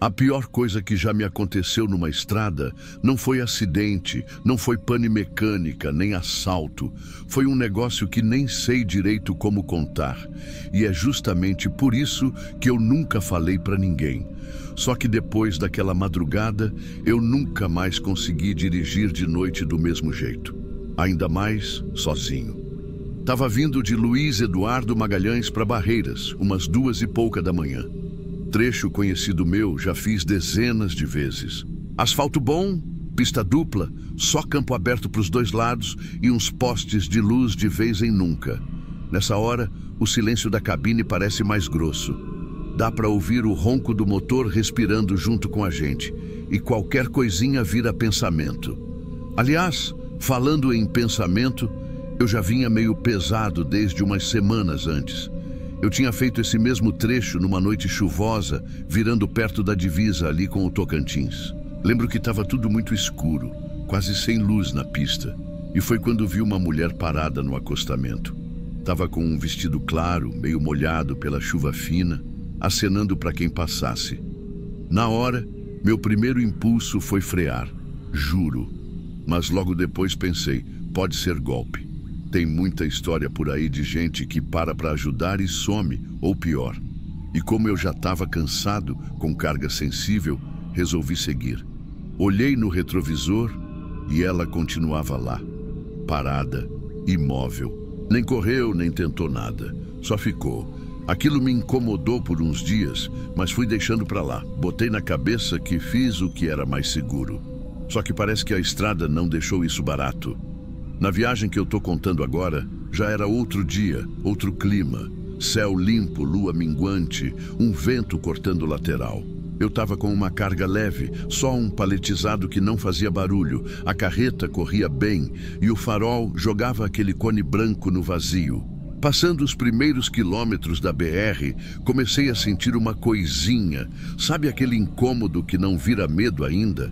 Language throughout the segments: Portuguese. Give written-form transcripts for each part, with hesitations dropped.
A pior coisa que já me aconteceu numa estrada não foi acidente, não foi pane mecânica, nem assalto. Foi um negócio que nem sei direito como contar. E é justamente por isso que eu nunca falei para ninguém. Só que depois daquela madrugada, eu nunca mais consegui dirigir de noite do mesmo jeito. Ainda mais sozinho. Tava vindo de Luiz Eduardo Magalhães para Barreiras, umas 2:pouca da manhã. Trecho conhecido meu, já fiz dezenas de vezes. Asfalto bom, pista dupla, só campo aberto para os dois lados e uns postes de luz de vez em nunca. Nessa hora, o silêncio da cabine parece mais grosso. Dá para ouvir o ronco do motor respirando junto com a gente, e qualquer coisinha vira pensamento. Aliás, falando em pensamento, eu já vinha meio pesado desde umas semanas antes. Eu tinha feito esse mesmo trecho numa noite chuvosa, virando perto da divisa ali com o Tocantins. Lembro que estava tudo muito escuro, quase sem luz na pista. E foi quando vi uma mulher parada no acostamento. Estava com um vestido claro, meio molhado pela chuva fina, acenando para quem passasse. Na hora, meu primeiro impulso foi frear, juro. Mas logo depois pensei, pode ser golpe. Tem muita história por aí de gente que para ajudar e some, ou pior. E como eu já estava cansado, com carga sensível, resolvi seguir. Olhei no retrovisor e ela continuava lá, parada, imóvel. Nem correu, nem tentou nada, só ficou. Aquilo me incomodou por uns dias, mas fui deixando para lá. Botei na cabeça que fiz o que era mais seguro. Só que parece que a estrada não deixou isso barato. Na viagem que eu tô contando agora, já era outro dia, outro clima. Céu limpo, lua minguante, um vento cortando o lateral. Eu tava com uma carga leve, só um paletizado que não fazia barulho. A carreta corria bem e o farol jogava aquele cone branco no vazio. Passando os primeiros quilômetros da BR, comecei a sentir uma coisinha. Sabe aquele incômodo que não vira medo ainda?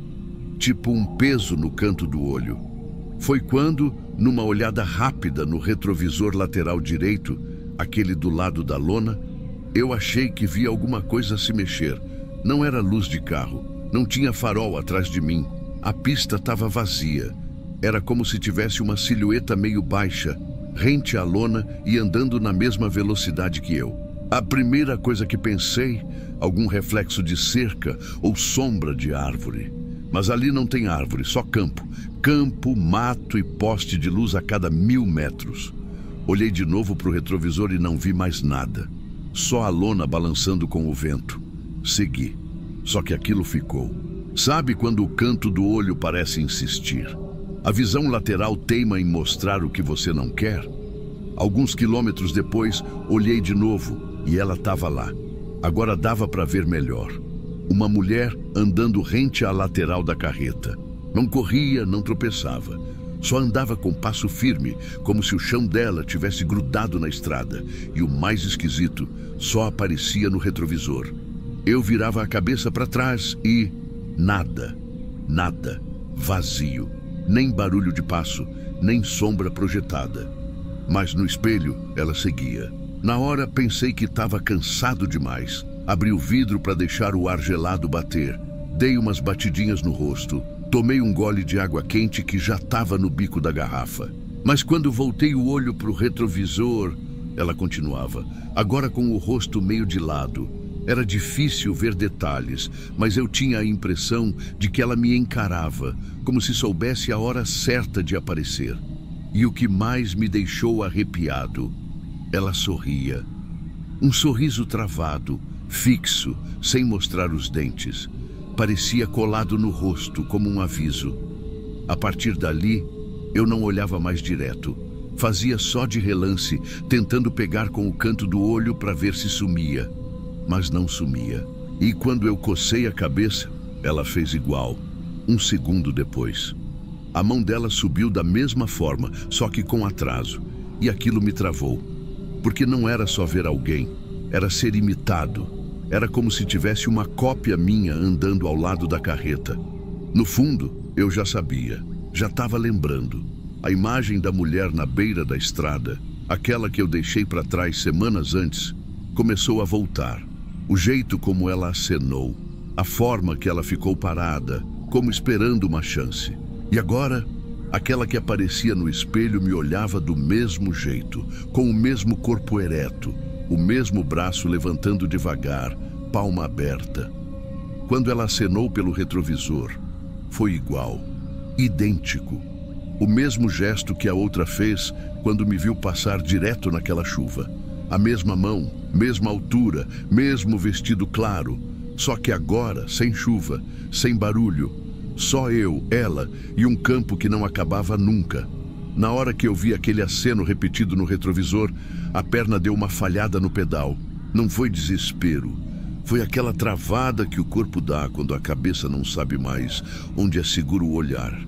Tipo um peso no canto do olho. Foi quando, numa olhada rápida no retrovisor lateral direito, aquele do lado da lona, eu achei que via alguma coisa se mexer. Não era luz de carro, não tinha farol atrás de mim. A pista estava vazia. Era como se tivesse uma silhueta meio baixa, rente à lona e andando na mesma velocidade que eu. A primeira coisa que pensei, algum reflexo de cerca ou sombra de árvore. Mas ali não tem árvore, só campo. Campo, mato e poste de luz a cada 1000 metros. Olhei de novo para o retrovisor e não vi mais nada. Só a lona balançando com o vento. Segui. Só que aquilo ficou. Sabe quando o canto do olho parece insistir? A visão lateral teima em mostrar o que você não quer? Alguns quilômetros depois, olhei de novo e ela estava lá. Agora dava para ver melhor. Uma mulher andando rente à lateral da carreta. Não corria, não tropeçava. Só andava com passo firme, como se o chão dela tivesse grudado na estrada. E o mais esquisito, só aparecia no retrovisor. Eu virava a cabeça para trás e... nada. Nada. Vazio. Nem barulho de passo, nem sombra projetada. Mas no espelho, ela seguia. Na hora, pensei que estava cansado demais. Abri o vidro para deixar o ar gelado bater. Dei umas batidinhas no rosto. Tomei um gole de água quente que já estava no bico da garrafa. Mas quando voltei o olho para o retrovisor, ela continuava, agora com o rosto meio de lado. Era difícil ver detalhes, mas eu tinha a impressão de que ela me encarava, como se soubesse a hora certa de aparecer. E o que mais me deixou arrepiado, ela sorria. Um sorriso travado, fixo, sem mostrar os dentes. Parecia colado no rosto, como um aviso. A partir dali, eu não olhava mais direto. Fazia só de relance, tentando pegar com o canto do olho para ver se sumia. Mas não sumia. E quando eu cocei a cabeça, ela fez igual. Um segundo depois. A mão dela subiu da mesma forma, só que com atraso. E aquilo me travou. Porque não era só ver alguém, era ser imitado. Era como se tivesse uma cópia minha andando ao lado da carreta. No fundo, eu já sabia, já estava lembrando. A imagem da mulher na beira da estrada, aquela que eu deixei para trás semanas antes, começou a voltar. O jeito como ela acenou, a forma que ela ficou parada, como esperando uma chance. E agora, aquela que aparecia no espelho me olhava do mesmo jeito, com o mesmo corpo ereto, o mesmo braço levantando devagar, palma aberta. Quando ela acenou pelo retrovisor, foi igual, idêntico. O mesmo gesto que a outra fez quando me viu passar direto naquela chuva. A mesma mão, mesma altura, mesmo vestido claro. Só que agora, sem chuva, sem barulho. Só eu, ela e um campo que não acabava nunca. Na hora que eu vi aquele aceno repetido no retrovisor, a perna deu uma falhada no pedal. Não foi desespero. Foi aquela travada que o corpo dá quando a cabeça não sabe mais onde é seguro o olhar.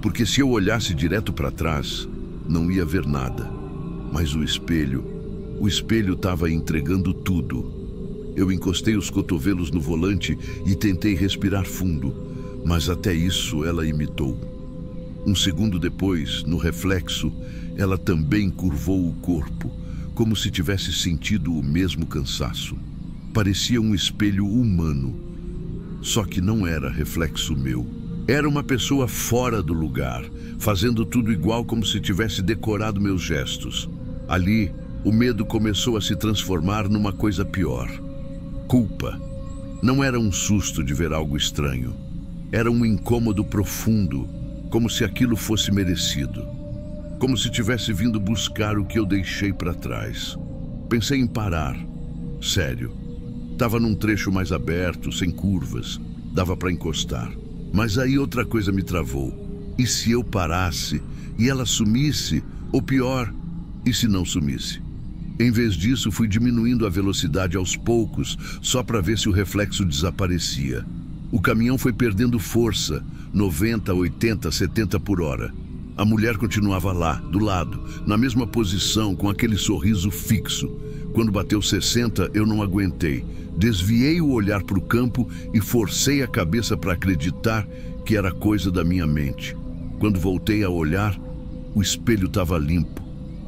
Porque se eu olhasse direto para trás, não ia ver nada. Mas o espelho estava entregando tudo. Eu encostei os cotovelos no volante e tentei respirar fundo, mas até isso ela imitou. Um segundo depois, no reflexo, ela também curvou o corpo, como se tivesse sentido o mesmo cansaço. Parecia um espelho humano, só que não era reflexo meu. Era uma pessoa fora do lugar, fazendo tudo igual como se tivesse decorado meus gestos. Ali, o medo começou a se transformar numa coisa pior. Culpa. Não era um susto de ver algo estranho. Era um incômodo profundo, como se aquilo fosse merecido. Como se tivesse vindo buscar o que eu deixei para trás. Pensei em parar. Sério. Estava num trecho mais aberto, sem curvas. Dava para encostar. Mas aí outra coisa me travou. E se eu parasse e ela sumisse? Ou pior, e se não sumisse? Em vez disso, fui diminuindo a velocidade aos poucos, só para ver se o reflexo desaparecia. O caminhão foi perdendo força, 90, 80, 70 por hora. A mulher continuava lá, do lado, na mesma posição, com aquele sorriso fixo. Quando bateu 60, eu não aguentei. Desviei o olhar para o campo e forcei a cabeça para acreditar que era coisa da minha mente. Quando voltei a olhar, o espelho estava limpo.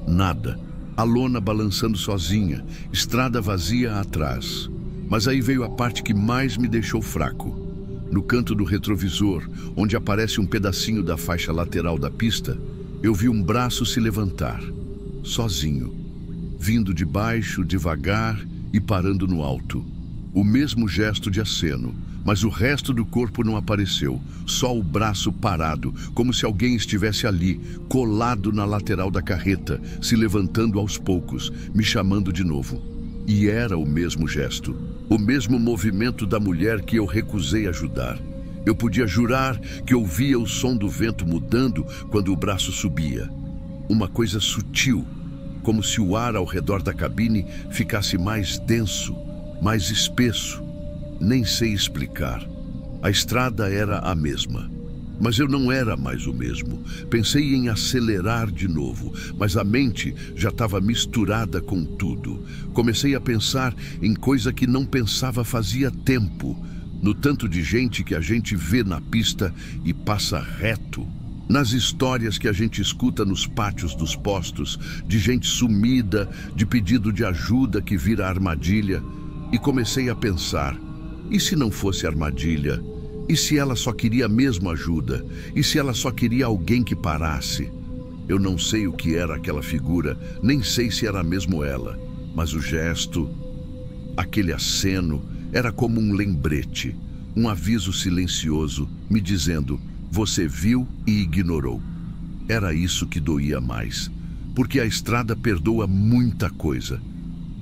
Nada. A lona balançando sozinha, estrada vazia atrás. Mas aí veio a parte que mais me deixou fraco. No canto do retrovisor, onde aparece um pedacinho da faixa lateral da pista, eu vi um braço se levantar, sozinho, vindo de baixo, devagar e parando no alto. O mesmo gesto de aceno, mas o resto do corpo não apareceu, só o braço parado, como se alguém estivesse ali, colado na lateral da carreta, se levantando aos poucos, me chamando de novo. E era o mesmo gesto, o mesmo movimento da mulher que eu recusei ajudar. Eu podia jurar que ouvia o som do vento mudando quando o braço subia. Uma coisa sutil, como se o ar ao redor da cabine ficasse mais denso, mais espesso. Nem sei explicar. A estrada era a mesma, mas eu não era mais o mesmo. Pensei em acelerar de novo, mas a mente já estava misturada com tudo. Comecei a pensar em coisa que não pensava fazia tempo, no tanto de gente que a gente vê na pista e passa reto. Nas histórias que a gente escuta nos pátios dos postos, de gente sumida, de pedido de ajuda que vira armadilha. E comecei a pensar, e se não fosse armadilha? E se ela só queria mesmo ajuda? E se ela só queria alguém que parasse? Eu não sei o que era aquela figura, nem sei se era mesmo ela. Mas o gesto, aquele aceno, era como um lembrete, um aviso silencioso, me dizendo, você viu e ignorou. Era isso que doía mais, porque a estrada perdoa muita coisa.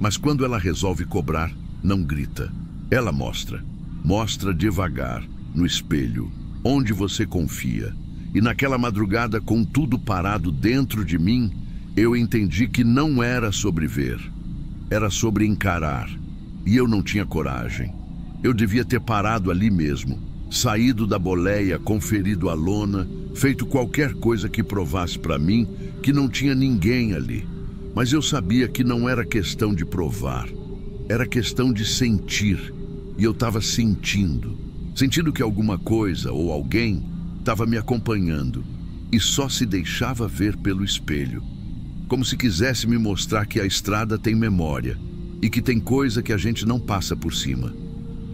Mas quando ela resolve cobrar, não grita. Ela mostra devagar, no espelho, onde você confia. E naquela madrugada, com tudo parado dentro de mim, eu entendi que não era sobre ver. Era sobre encarar. E eu não tinha coragem. Eu devia ter parado ali mesmo, saído da boleia, conferido a lona, feito qualquer coisa que provasse para mim que não tinha ninguém ali. Mas eu sabia que não era questão de provar. Era questão de sentir, e eu estava sentindo que alguma coisa ou alguém estava me acompanhando e só se deixava ver pelo espelho, como se quisesse me mostrar que a estrada tem memória e que tem coisa que a gente não passa por cima.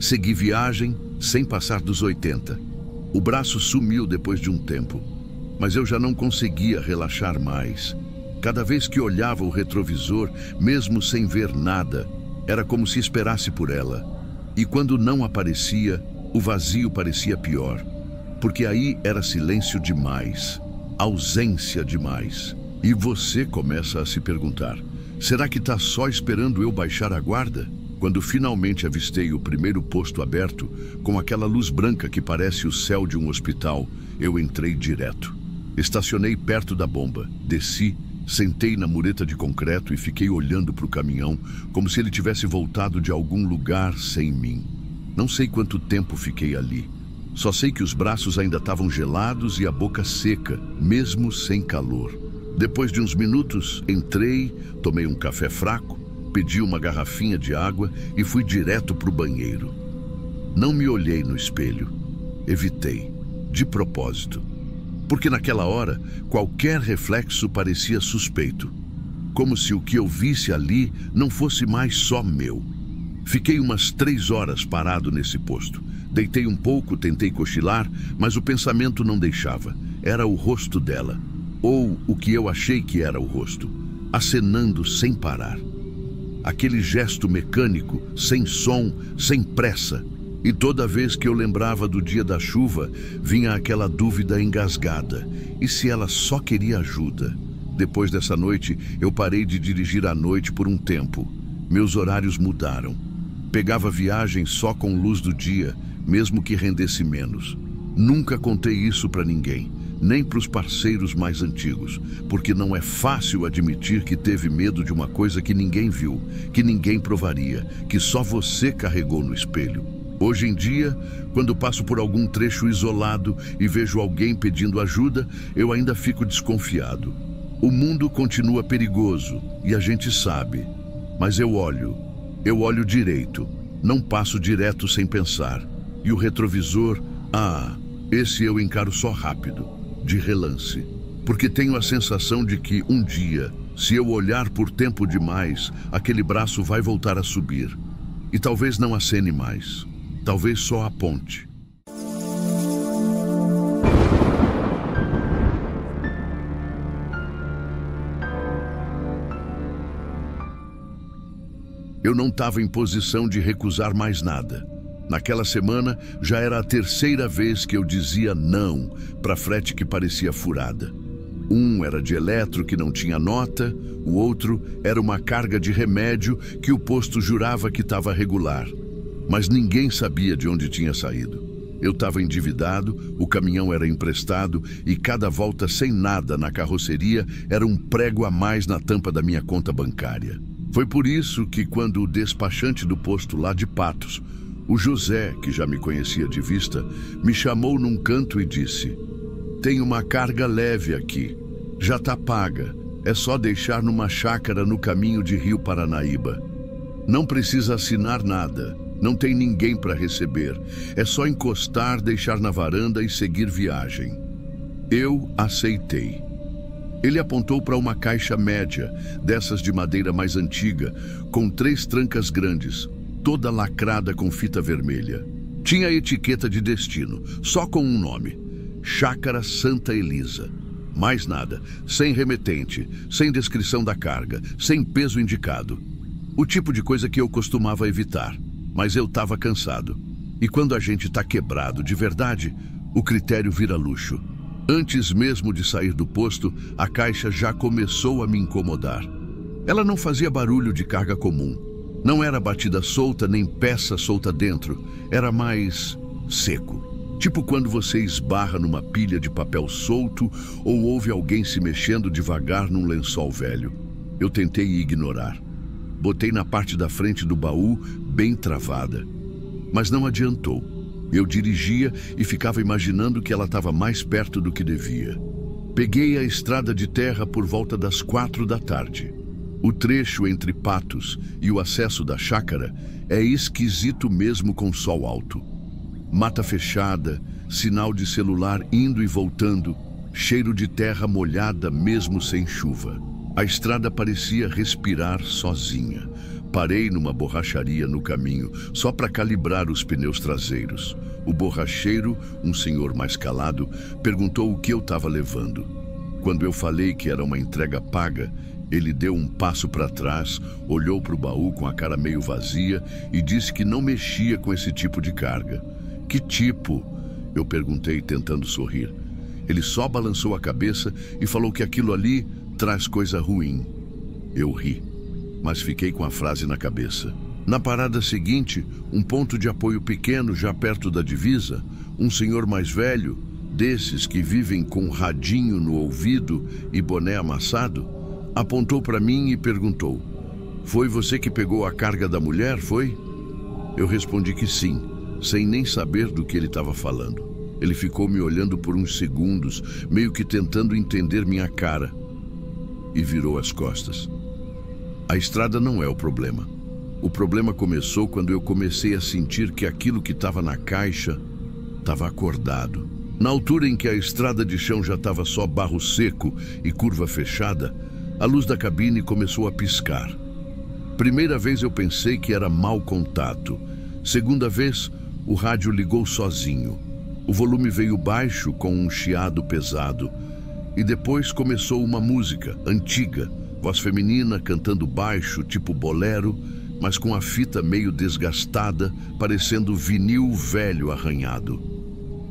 Segui viagem, sem passar dos 80. O braço sumiu depois de um tempo, mas eu já não conseguia relaxar mais. Cada vez que olhava o retrovisor, mesmo sem ver nada, era como se esperasse por ela. E quando não aparecia, o vazio parecia pior, porque aí era silêncio demais, ausência demais. E você começa a se perguntar, será que está só esperando eu baixar a guarda? Quando finalmente avistei o primeiro posto aberto, com aquela luz branca que parece o céu de um hospital, eu entrei direto. Estacionei perto da bomba, desci, sentei na mureta de concreto e fiquei olhando para o caminhão, como se ele tivesse voltado de algum lugar sem mim. Não sei quanto tempo fiquei ali. Só sei que os braços ainda estavam gelados e a boca seca, mesmo sem calor. Depois de uns minutos, entrei, tomei um café fraco, pedi uma garrafinha de água e fui direto para o banheiro. Não me olhei no espelho. Evitei, de propósito. Porque naquela hora, qualquer reflexo parecia suspeito. Como se o que eu visse ali não fosse mais só meu. Fiquei umas 3 horas parado nesse posto. Deitei um pouco, tentei cochilar, mas o pensamento não deixava. Era o rosto dela. Ou o que eu achei que era o rosto. Acenando sem parar. Aquele gesto mecânico, sem som, sem pressa. E toda vez que eu lembrava do dia da chuva, vinha aquela dúvida engasgada. E se ela só queria ajuda? Depois dessa noite, eu parei de dirigir à noite por um tempo. Meus horários mudaram. Pegava viagem só com luz do dia, mesmo que rendesse menos. Nunca contei isso para ninguém, nem para os parceiros mais antigos, porque não é fácil admitir que teve medo de uma coisa que ninguém viu, que ninguém provaria, que só você carregou no espelho. Hoje em dia, quando passo por algum trecho isolado e vejo alguém pedindo ajuda, eu ainda fico desconfiado. O mundo continua perigoso e a gente sabe, mas eu olho direito, não passo direto sem pensar. E o retrovisor, esse eu encaro só rápido, de relance. Porque tenho a sensação de que um dia, se eu olhar por tempo demais, aquele braço vai voltar a subir. E talvez não acene mais, talvez só aponte. Eu não estava em posição de recusar mais nada. Naquela semana, já era a 3ª vez que eu dizia não para frete que parecia furada. Um era de eletro que não tinha nota, o outro era uma carga de remédio que o posto jurava que estava regular. Mas ninguém sabia de onde tinha saído. Eu estava endividado, o caminhão era emprestado e cada volta sem nada na carroceria era um prego a mais na tampa da minha conta bancária. Foi por isso que quando o despachante do posto lá de Patos, o José, que já me conhecia de vista, me chamou num canto e disse: "Tem uma carga leve aqui, já tá paga, é só deixar numa chácara no caminho de Rio Paranaíba. Não precisa assinar nada, não tem ninguém para receber, é só encostar, deixar na varanda e seguir viagem." Eu aceitei. Ele apontou para uma caixa média, dessas de madeira mais antiga, com 3 trancas grandes, toda lacrada com fita vermelha. Tinha etiqueta de destino, só com um nome: Chácara Santa Elisa. Mais nada, sem remetente, sem descrição da carga, sem peso indicado. O tipo de coisa que eu costumava evitar, mas eu estava cansado. E quando a gente está quebrado de verdade, o critério vira luxo. Antes mesmo de sair do posto, a caixa já começou a me incomodar. Ela não fazia barulho de carga comum. Não era batida solta nem peça solta dentro. Era mais seco. Tipo quando você esbarra numa pilha de papel solto ou ouve alguém se mexendo devagar num lençol velho. Eu tentei ignorar. Botei na parte da frente do baú, bem travada. Mas não adiantou. Eu dirigia e ficava imaginando que ela estava mais perto do que devia. Peguei a estrada de terra por volta das 4 da tarde. O trecho entre Patos e o acesso da chácara é esquisito mesmo com sol alto. Mata fechada, sinal de celular indo e voltando, cheiro de terra molhada mesmo sem chuva. A estrada parecia respirar sozinha. Parei numa borracharia no caminho, só para calibrar os pneus traseiros. O borracheiro, um senhor mais calado, perguntou o que eu estava levando. Quando eu falei que era uma entrega paga, ele deu um passo para trás, olhou para o baú com a cara meio vazia e disse que não mexia com esse tipo de carga. Que tipo? Eu perguntei, tentando sorrir. Ele só balançou a cabeça e falou que aquilo ali traz coisa ruim. Eu ri, mas fiquei com a frase na cabeça. Na parada seguinte, um ponto de apoio pequeno já perto da divisa, um senhor mais velho, desses que vivem com radinho no ouvido e boné amassado, apontou para mim e perguntou: "Foi você que pegou a carga da mulher, foi?" Eu respondi que sim, sem nem saber do que ele estava falando. Ele ficou me olhando por uns segundos, meio que tentando entender minha cara, e virou as costas. A estrada não é o problema. O problema começou quando eu comecei a sentir que aquilo que estava na caixa estava acordado. Na altura em que a estrada de chão já estava só barro seco e curva fechada, a luz da cabine começou a piscar. Primeira vez eu pensei que era mau contato. Segunda vez, o rádio ligou sozinho. O volume veio baixo com um chiado pesado. E depois começou uma música antiga, voz feminina cantando baixo, tipo bolero, mas com a fita meio desgastada, parecendo vinil velho arranhado.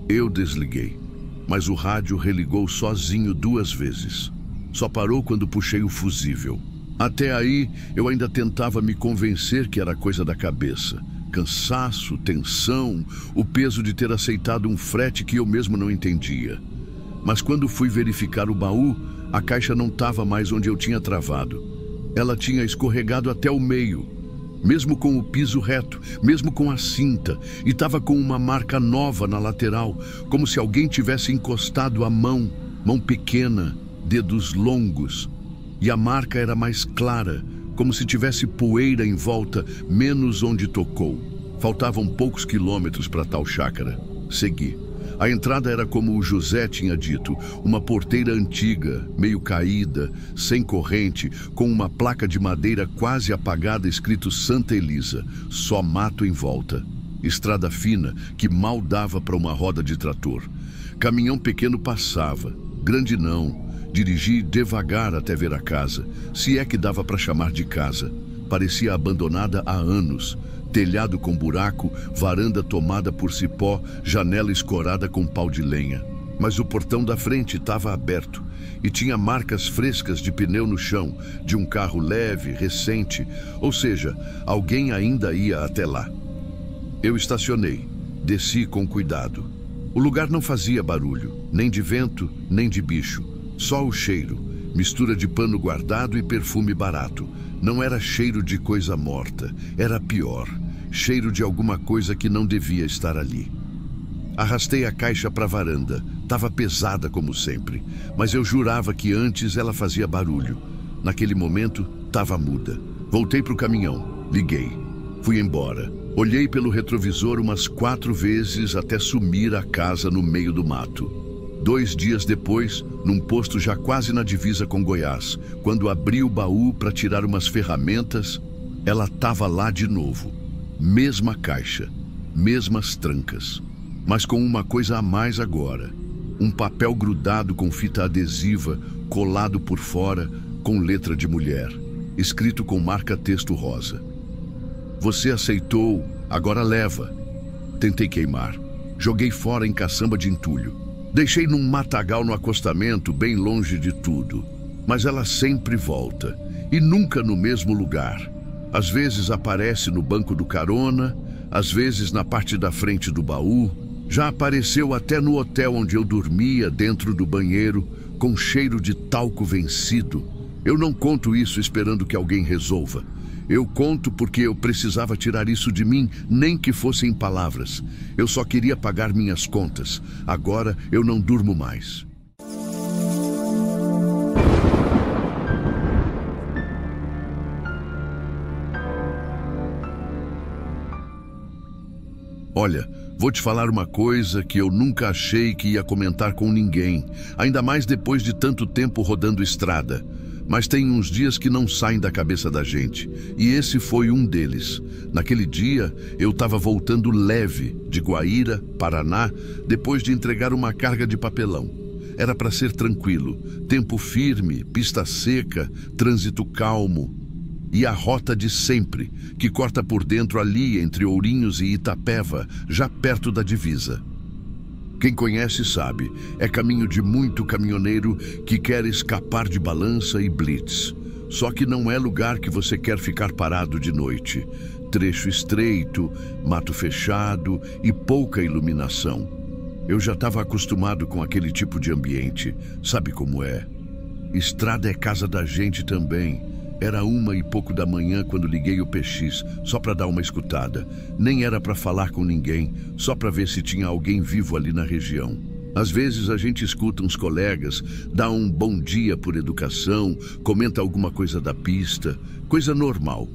Eu desliguei, mas o rádio religou sozinho 2 vezes. Só parou quando puxei o fusível. Até aí, eu ainda tentava me convencer que era coisa da cabeça. Cansaço, tensão, o peso de ter aceitado um frete que eu mesmo não entendia. Mas quando fui verificar o baú, a caixa não estava mais onde eu tinha travado. Ela tinha escorregado até o meio, mesmo com o piso reto, mesmo com a cinta, e estava com uma marca nova na lateral, como se alguém tivesse encostado a mão pequena, dedos longos. E a marca era mais clara, como se tivesse poeira em volta, menos onde tocou. Faltavam poucos quilômetros para tal chácara. Segui. A entrada era como o José tinha dito, uma porteira antiga, meio caída, sem corrente, com uma placa de madeira quase apagada escrito Santa Elisa, só mato em volta. Estrada fina que mal dava para uma roda de trator. Caminhão pequeno passava, grande não. Dirigi devagar até ver a casa, se é que dava para chamar de casa. Parecia abandonada há anos. Telhado com buraco, varanda tomada por cipó, janela escorada com pau de lenha. Mas o portão da frente estava aberto e tinha marcas frescas de pneu no chão, de um carro leve, recente, ou seja, alguém ainda ia até lá. Eu estacionei, desci com cuidado. O lugar não fazia barulho, nem de vento, nem de bicho, só o cheiro, mistura de pano guardado e perfume barato. Não era cheiro de coisa morta, era pior, cheiro de alguma coisa que não devia estar ali. Arrastei a caixa para a varanda, estava pesada como sempre, mas eu jurava que antes ela fazia barulho. Naquele momento, estava muda. Voltei para o caminhão, liguei, fui embora. Olhei pelo retrovisor umas 4 vezes até sumir a casa no meio do mato. 2 dias depois, num posto já quase na divisa com Goiás, quando abri o baú para tirar umas ferramentas, ela estava lá de novo. Mesma caixa, mesmas trancas, mas com uma coisa a mais agora. Um papel grudado com fita adesiva, colado por fora, com letra de mulher, escrito com marca-texto rosa. Você aceitou, agora leva. Tentei queimar. Joguei fora em caçamba de entulho. Deixei num matagal no acostamento, bem longe de tudo. Mas ela sempre volta, e nunca no mesmo lugar. Às vezes aparece no banco do carona, às vezes na parte da frente do baú. Já apareceu até no hotel onde eu dormia, dentro do banheiro, com cheiro de talco vencido. Eu não conto isso esperando que alguém resolva. Eu conto porque eu precisava tirar isso de mim, nem que fosse em palavras. Eu só queria pagar minhas contas. Agora eu não durmo mais. Olha, vou te falar uma coisa que eu nunca achei que ia comentar com ninguém, ainda mais depois de tanto tempo rodando estrada. Mas tem uns dias que não saem da cabeça da gente, e esse foi um deles. Naquele dia, eu estava voltando leve de Guaíra, Paraná, depois de entregar uma carga de papelão. Era para ser tranquilo, tempo firme, pista seca, trânsito calmo. E a rota de sempre, que corta por dentro ali entre Ourinhos e Itapeva, já perto da divisa. Quem conhece sabe, é caminho de muito caminhoneiro que quer escapar de balança e blitz. Só que não é lugar que você quer ficar parado de noite. Trecho estreito, mato fechado e pouca iluminação. Eu já estava acostumado com aquele tipo de ambiente. Sabe como é? Estrada é casa da gente também. Era 1h pouco da manhã quando liguei o PX, só para dar uma escutada. Nem era para falar com ninguém, só para ver se tinha alguém vivo ali na região. Às vezes a gente escuta uns colegas, dá um bom dia por educação, comenta alguma coisa da pista, coisa normal.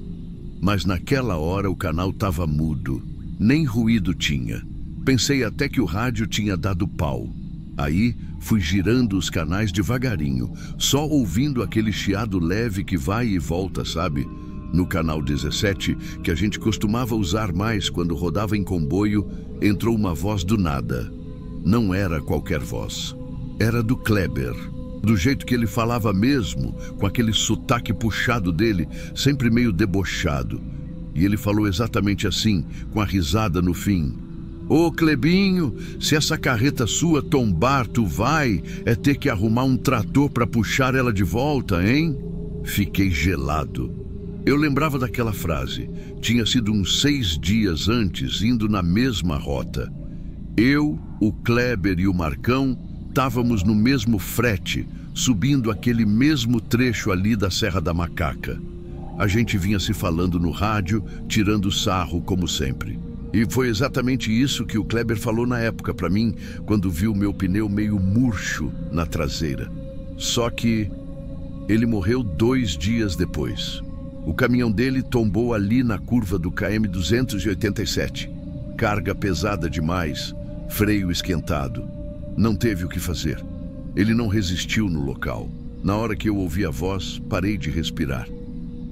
Mas naquela hora o canal estava mudo, nem ruído tinha. Pensei até que o rádio tinha dado pau. Aí fui girando os canais devagarinho, só ouvindo aquele chiado leve que vai e volta, sabe? No canal 17, que a gente costumava usar mais quando rodava em comboio, entrou uma voz do nada. Não era qualquer voz. Era do Kleber. Do jeito que ele falava mesmo, com aquele sotaque puxado dele, sempre meio debochado. E ele falou exatamente assim, com a risada no fim. Ô Clebinho, se essa carreta sua tombar, tu vai ter que arrumar um trator para puxar ela de volta, hein? Fiquei gelado. Eu lembrava daquela frase. Tinha sido uns 6 dias antes, indo na mesma rota. Eu, o Kleber e o Marcão estávamos no mesmo frete, subindo aquele mesmo trecho ali da Serra da Macaca. A gente vinha se falando no rádio, tirando sarro como sempre. E foi exatamente isso que o Kleber falou na época para mim, quando viu meu pneu meio murcho na traseira. Só que ele morreu 2 dias depois. O caminhão dele tombou ali na curva do KM 287. Carga pesada demais, freio esquentado. Não teve o que fazer. Ele não resistiu no local. Na hora que eu ouvi a voz, parei de respirar.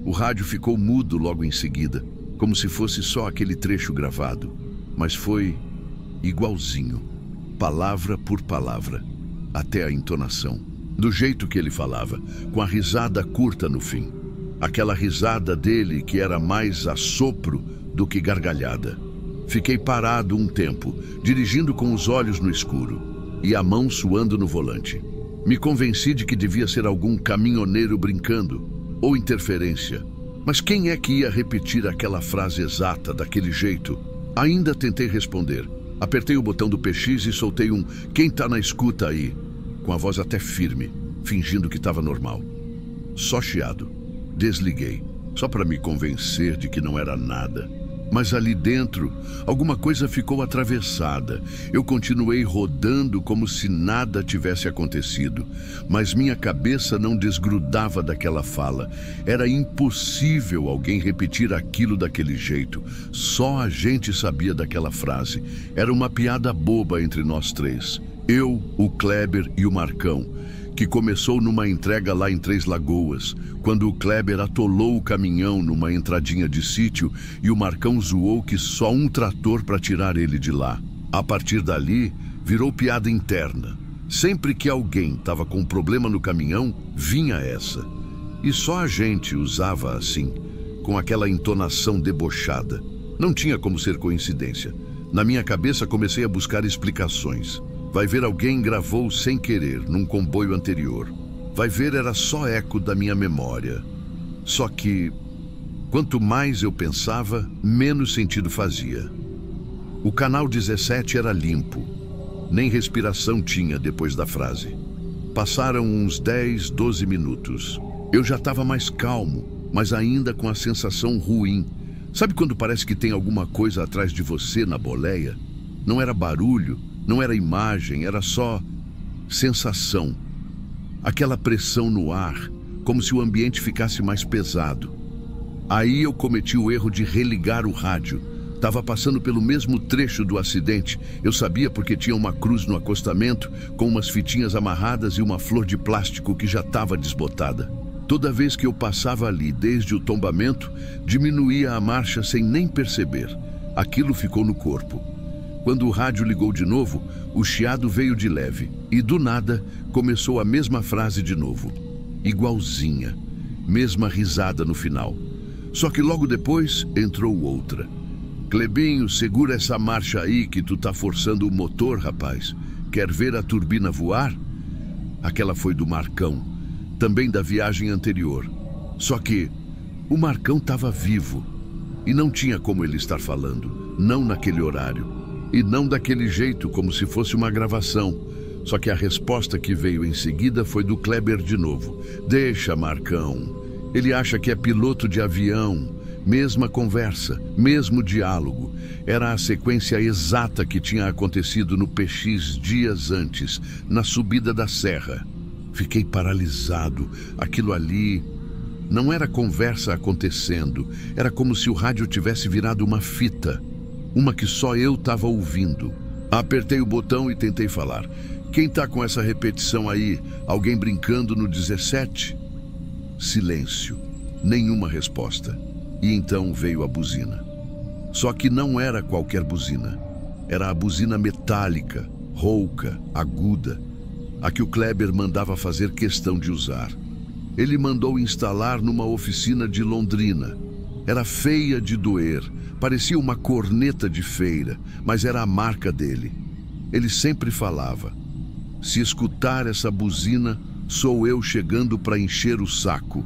O rádio ficou mudo logo em seguida, como se fosse só aquele trecho gravado, mas foi igualzinho, palavra por palavra, até a entonação, do jeito que ele falava, com a risada curta no fim. Aquela risada dele que era mais assopro do que gargalhada. Fiquei parado um tempo, dirigindo com os olhos no escuro e a mão suando no volante. Me convenci de que devia ser algum caminhoneiro brincando ou interferência. Mas quem é que ia repetir aquela frase exata, daquele jeito? Ainda tentei responder. Apertei o botão do PX e soltei um "Quem tá na escuta aí?", com a voz até firme, fingindo que estava normal. Só chiado. Desliguei, só para me convencer de que não era nada. Mas ali dentro, alguma coisa ficou atravessada. Eu continuei rodando como se nada tivesse acontecido. Mas minha cabeça não desgrudava daquela fala. Era impossível alguém repetir aquilo daquele jeito. Só a gente sabia daquela frase. Era uma piada boba entre nós 3. Eu, o Kleber e o Marcão, que começou numa entrega lá em Três Lagoas, quando o Kleber atolou o caminhão numa entradinha de sítio e o Marcão zoou que só um trator para tirar ele de lá. A partir dali, virou piada interna. Sempre que alguém estava com um problema no caminhão, vinha essa. E só a gente usava assim, com aquela entonação debochada. Não tinha como ser coincidência. Na minha cabeça comecei a buscar explicações. Vai ver, alguém gravou sem querer num comboio anterior. Vai ver, era só eco da minha memória. Só que, quanto mais eu pensava, menos sentido fazia. O canal 17 era limpo. Nem respiração tinha depois da frase. Passaram uns 10, 12 minutos. Eu já estava mais calmo, mas ainda com a sensação ruim. Sabe quando parece que tem alguma coisa atrás de você na boleia? Não era barulho, não era imagem, era só sensação. Aquela pressão no ar, como se o ambiente ficasse mais pesado. Aí eu cometi o erro de religar o rádio. Estava passando pelo mesmo trecho do acidente. Eu sabia porque tinha uma cruz no acostamento, com umas fitinhas amarradas e uma flor de plástico que já estava desbotada. Toda vez que eu passava ali, desde o tombamento, diminuía a marcha sem nem perceber. Aquilo ficou no corpo. Quando o rádio ligou de novo, o chiado veio de leve e, do nada, começou a mesma frase de novo. Igualzinha. Mesma risada no final. Só que logo depois entrou outra. Clebinho, segura essa marcha aí que tu tá forçando o motor, rapaz. Quer ver a turbina voar? Aquela foi do Marcão, também da viagem anterior. Só que o Marcão estava vivo e não tinha como ele estar falando, não naquele horário. E não daquele jeito, como se fosse uma gravação. Só que a resposta que veio em seguida foi do Kleber de novo. Deixa, Marcão. Ele acha que é piloto de avião. Mesma conversa, mesmo diálogo. Era a sequência exata que tinha acontecido no PX dias antes, na subida da serra. Fiquei paralisado. Aquilo ali não era conversa acontecendo. Era como se o rádio tivesse virado uma fita. Uma que só eu estava ouvindo. Apertei o botão e tentei falar. Quem tá com essa repetição aí? Alguém brincando no 17? Silêncio. Nenhuma resposta. E então veio a buzina. Só que não era qualquer buzina. Era a buzina metálica, rouca, aguda. A que o Kleber mandava fazer questão de usar. Ele mandou instalar numa oficina de Londrina. Era feia de doer. Parecia uma corneta de feira, mas era a marca dele. Ele sempre falava: se escutar essa buzina, sou eu chegando para encher o saco.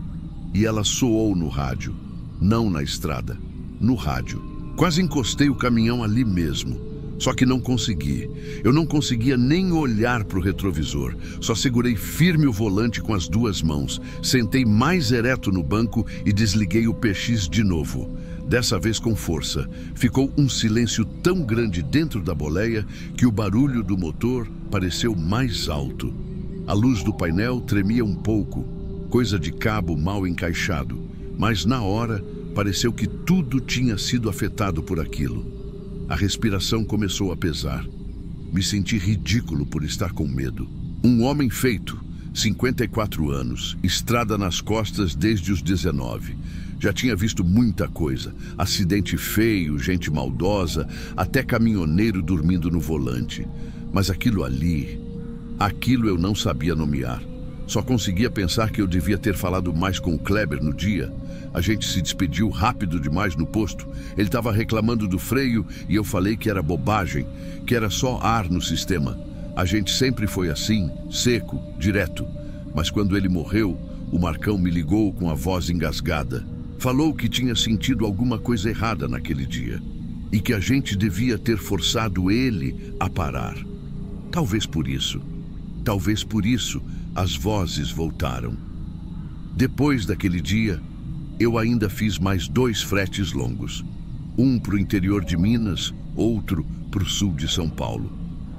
E ela soou no rádio, não na estrada, no rádio. Quase encostei o caminhão ali mesmo, só que não consegui. Eu não conseguia nem olhar para o retrovisor, só segurei firme o volante com as duas mãos, sentei mais ereto no banco e desliguei o PX de novo. Dessa vez com força. Ficou um silêncio tão grande dentro da boleia que o barulho do motor pareceu mais alto. A luz do painel tremia um pouco, coisa de cabo mal encaixado, mas na hora pareceu que tudo tinha sido afetado por aquilo. A respiração começou a pesar. Me senti ridículo por estar com medo. Um homem feito, 54 anos, estrada nas costas desde os 19. Já tinha visto muita coisa, acidente feio, gente maldosa, até caminhoneiro dormindo no volante. Mas aquilo eu não sabia nomear. Só conseguia pensar que eu devia ter falado mais com o Kleber no dia. A gente se despediu rápido demais no posto. Ele estava reclamando do freio e eu falei que era bobagem, que era só ar no sistema. A gente sempre foi assim, seco, direto. Mas quando ele morreu, o Marcão me ligou com a voz engasgada. Falou que tinha sentido alguma coisa errada naquele dia e que a gente devia ter forçado ele a parar. Talvez por isso as vozes voltaram. Depois daquele dia, eu ainda fiz mais 2 fretes longos. Um para o interior de Minas, outro para o sul de São Paulo.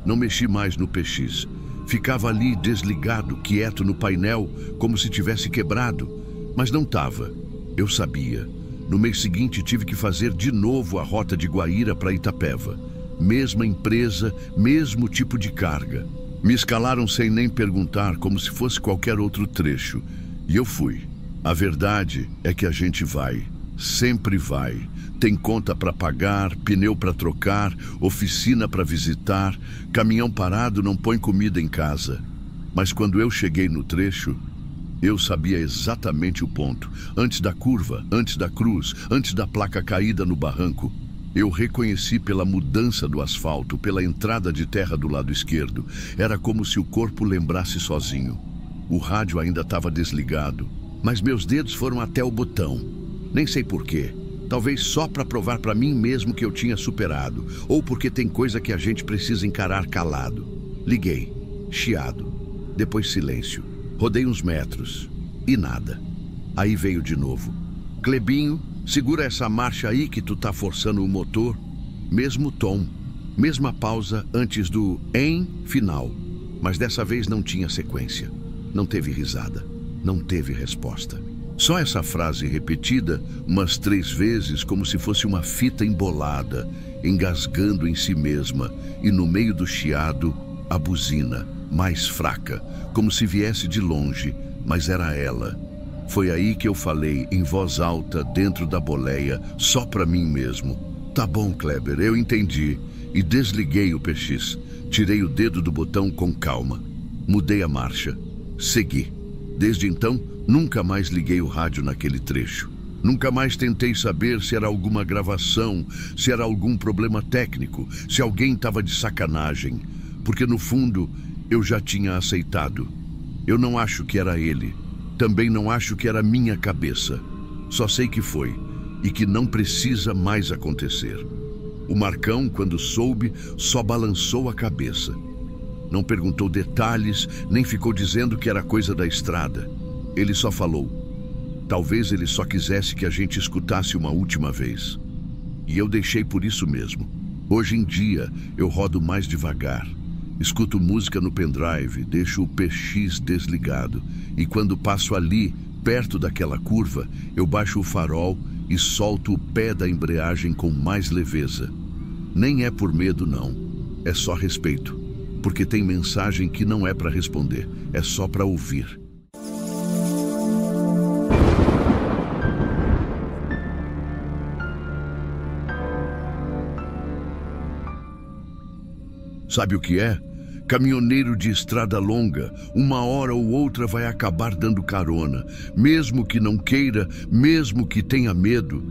Não mexi mais no PX. Ficava ali desligado, quieto no painel, como se tivesse quebrado. Mas não estava. Eu sabia. No mês seguinte tive que fazer de novo a rota de Guaíra para Itapeva. Mesma empresa, mesmo tipo de carga. Me escalaram sem nem perguntar, como se fosse qualquer outro trecho. E eu fui. A verdade é que a gente vai. Sempre vai. Tem conta para pagar, pneu para trocar, oficina para visitar, caminhão parado não põe comida em casa. Mas quando eu cheguei no trecho, eu sabia exatamente o ponto. Antes da curva, antes da cruz, antes da placa caída no barranco. Eu reconheci pela mudança do asfalto, pela entrada de terra do lado esquerdo. Era como se o corpo lembrasse sozinho. O rádio ainda estava desligado, mas meus dedos foram até o botão. Nem sei porquê. Talvez só para provar para mim mesmo que eu tinha superado, ou porque tem coisa que a gente precisa encarar calado. Liguei, chiado, depois silêncio. Rodei uns metros e nada. Aí veio de novo. Clebinho, segura essa marcha aí que tu tá forçando o motor. Mesmo tom, mesma pausa antes do em final. Mas dessa vez não tinha sequência. Não teve risada, não teve resposta. Só essa frase repetida umas 3 vezes, como se fosse uma fita embolada, engasgando em si mesma, e no meio do chiado, a buzina, mais fraca, como se viesse de longe, mas era ela. Foi aí que eu falei em voz alta dentro da boleia, só para mim mesmo. Tá bom, Kleber, eu entendi. E desliguei o PX. Tirei o dedo do botão com calma. Mudei a marcha. Segui. Desde então, nunca mais liguei o rádio naquele trecho. Nunca mais tentei saber se era alguma gravação, se era algum problema técnico, se alguém estava de sacanagem. Porque no fundo, eu já tinha aceitado. Eu não acho que era ele. Também não acho que era minha cabeça. Só sei que foi e que não precisa mais acontecer. O Marcão, quando soube, só balançou a cabeça. Não perguntou detalhes, nem ficou dizendo que era coisa da estrada. Ele só falou. Talvez ele só quisesse que a gente escutasse uma última vez. E eu deixei por isso mesmo. Hoje em dia, eu rodo mais devagar. Escuto música no pendrive, deixo o PX desligado. E quando passo ali, perto daquela curva, eu baixo o farol e solto o pé da embreagem com mais leveza. Nem é por medo, não. É só respeito. Porque tem mensagem que não é para responder, é só para ouvir. Sabe o que é? Caminhoneiro de estrada longa, uma hora ou outra vai acabar dando carona, mesmo que não queira, mesmo que tenha medo.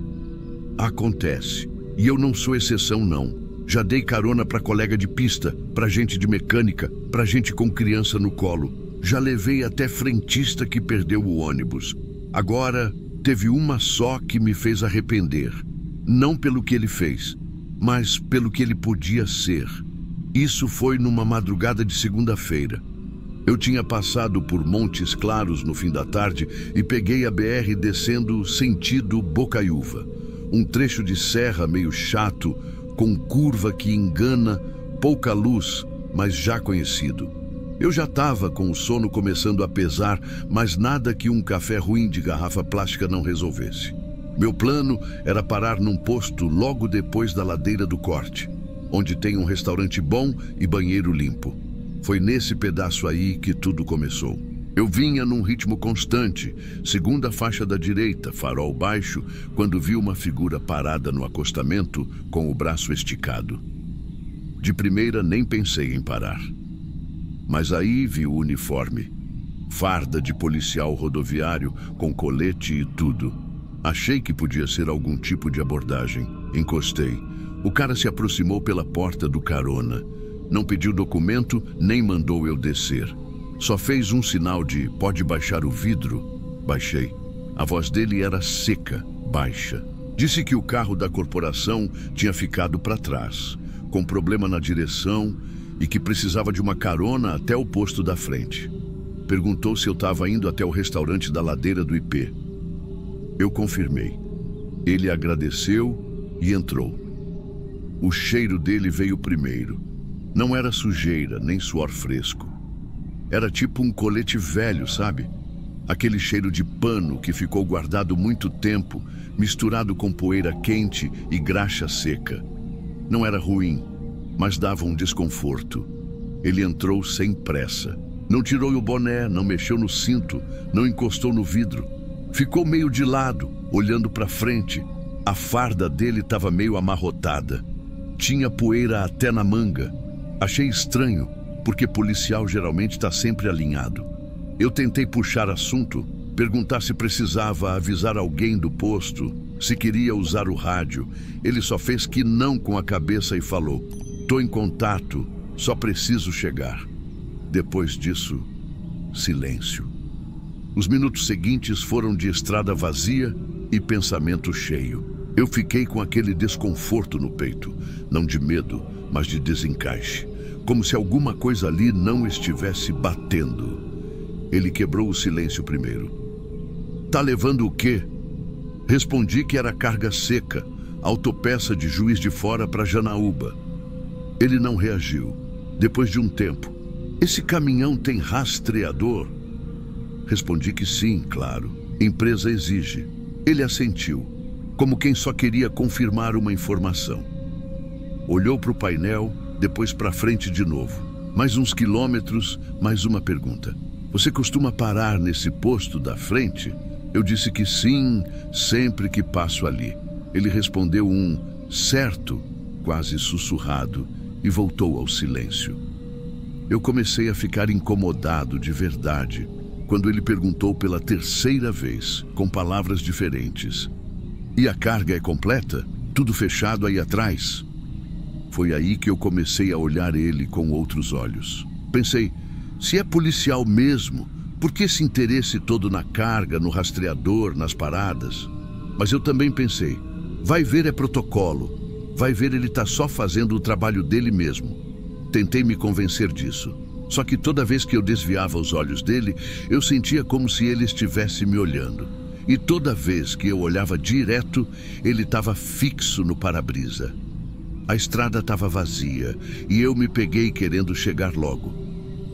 Acontece. E eu não sou exceção, não. Já dei carona para colega de pista, para gente de mecânica, para gente com criança no colo. Já levei até frentista que perdeu o ônibus. Agora, teve uma só que me fez arrepender. Não pelo que ele fez, mas pelo que ele podia ser. Isso foi numa madrugada de segunda-feira. Eu tinha passado por Montes Claros no fim da tarde e peguei a BR descendo sentido Bocaiúva. Um trecho de serra meio chato, com curva que engana, pouca luz, mas já conhecido. Eu já estava com o sono começando a pesar, mas nada que um café ruim de garrafa plástica não resolvesse. Meu plano era parar num posto logo depois da ladeira do corte, onde tem um restaurante bom e banheiro limpo. Foi nesse pedaço aí que tudo começou. Eu vinha num ritmo constante, segunda faixa da direita, farol baixo, quando vi uma figura parada no acostamento com o braço esticado. De primeira nem pensei em parar. Mas aí vi o uniforme. Farda de policial rodoviário, com colete e tudo. Achei que podia ser algum tipo de abordagem. Encostei. O cara se aproximou pela porta do carona. Não pediu documento, nem mandou eu descer. Só fez um sinal de pode baixar o vidro. Baixei. A voz dele era seca, baixa. Disse que o carro da corporação tinha ficado para trás, com problema na direção e que precisava de uma carona até o posto da frente. Perguntou se eu estava indo até o restaurante da ladeira do IP. Eu confirmei. Ele agradeceu e entrou. O cheiro dele veio primeiro. Não era sujeira, nem suor fresco. Era tipo um colete velho, sabe? Aquele cheiro de pano que ficou guardado muito tempo, misturado com poeira quente e graxa seca. Não era ruim, mas dava um desconforto. Ele entrou sem pressa. Não tirou o boné, não mexeu no cinto, não encostou no vidro. Ficou meio de lado, olhando para frente. A farda dele estava meio amarrotada. Tinha poeira até na manga. Achei estranho, porque policial geralmente está sempre alinhado. Eu tentei puxar assunto, perguntar se precisava avisar alguém do posto, se queria usar o rádio. Ele só fez que não com a cabeça e falou: "Tô em contato, só preciso chegar." Depois disso, silêncio. Os minutos seguintes foram de estrada vazia e pensamento cheio. Eu fiquei com aquele desconforto no peito, não de medo, mas de desencaixe. Como se alguma coisa ali não estivesse batendo. Ele quebrou o silêncio primeiro. "Tá levando o quê?" Respondi que era carga seca, autopeça de Juiz de Fora para Janaúba. Ele não reagiu. Depois de um tempo: "Esse caminhão tem rastreador?" Respondi que sim, claro. Empresa exige. Ele assentiu, como quem só queria confirmar uma informação. Olhou para o painel, depois para frente de novo. Mais uns quilômetros, mais uma pergunta: "Você costuma parar nesse posto da frente?" Eu disse que sim, sempre que passo ali. Ele respondeu um certo, quase sussurrado, e voltou ao silêncio. Eu comecei a ficar incomodado de verdade, quando ele perguntou pela terceira vez, com palavras diferentes: "E a carga é completa? Tudo fechado aí atrás?" Foi aí que eu comecei a olhar ele com outros olhos. Pensei, se é policial mesmo, por que esse interesse todo na carga, no rastreador, nas paradas? Mas eu também pensei, vai ver é protocolo, vai ver ele tá só fazendo o trabalho dele mesmo. Tentei me convencer disso. Só que toda vez que eu desviava os olhos dele, eu sentia como se ele estivesse me olhando. E toda vez que eu olhava direto, ele estava fixo no para-brisa. A estrada estava vazia e eu me peguei querendo chegar logo.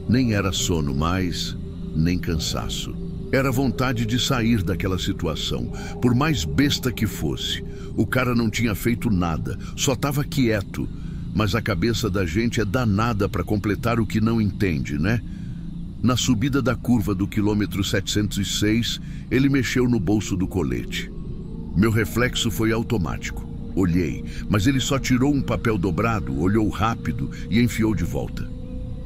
Nem era sono mais, nem cansaço. Era vontade de sair daquela situação, por mais besta que fosse. O cara não tinha feito nada, só estava quieto. Mas a cabeça da gente é danada para completar o que não entende, né? Na subida da curva do quilômetro 706, ele mexeu no bolso do colete. Meu reflexo foi automático. Olhei, mas ele só tirou um papel dobrado, olhou rápido e enfiou de volta.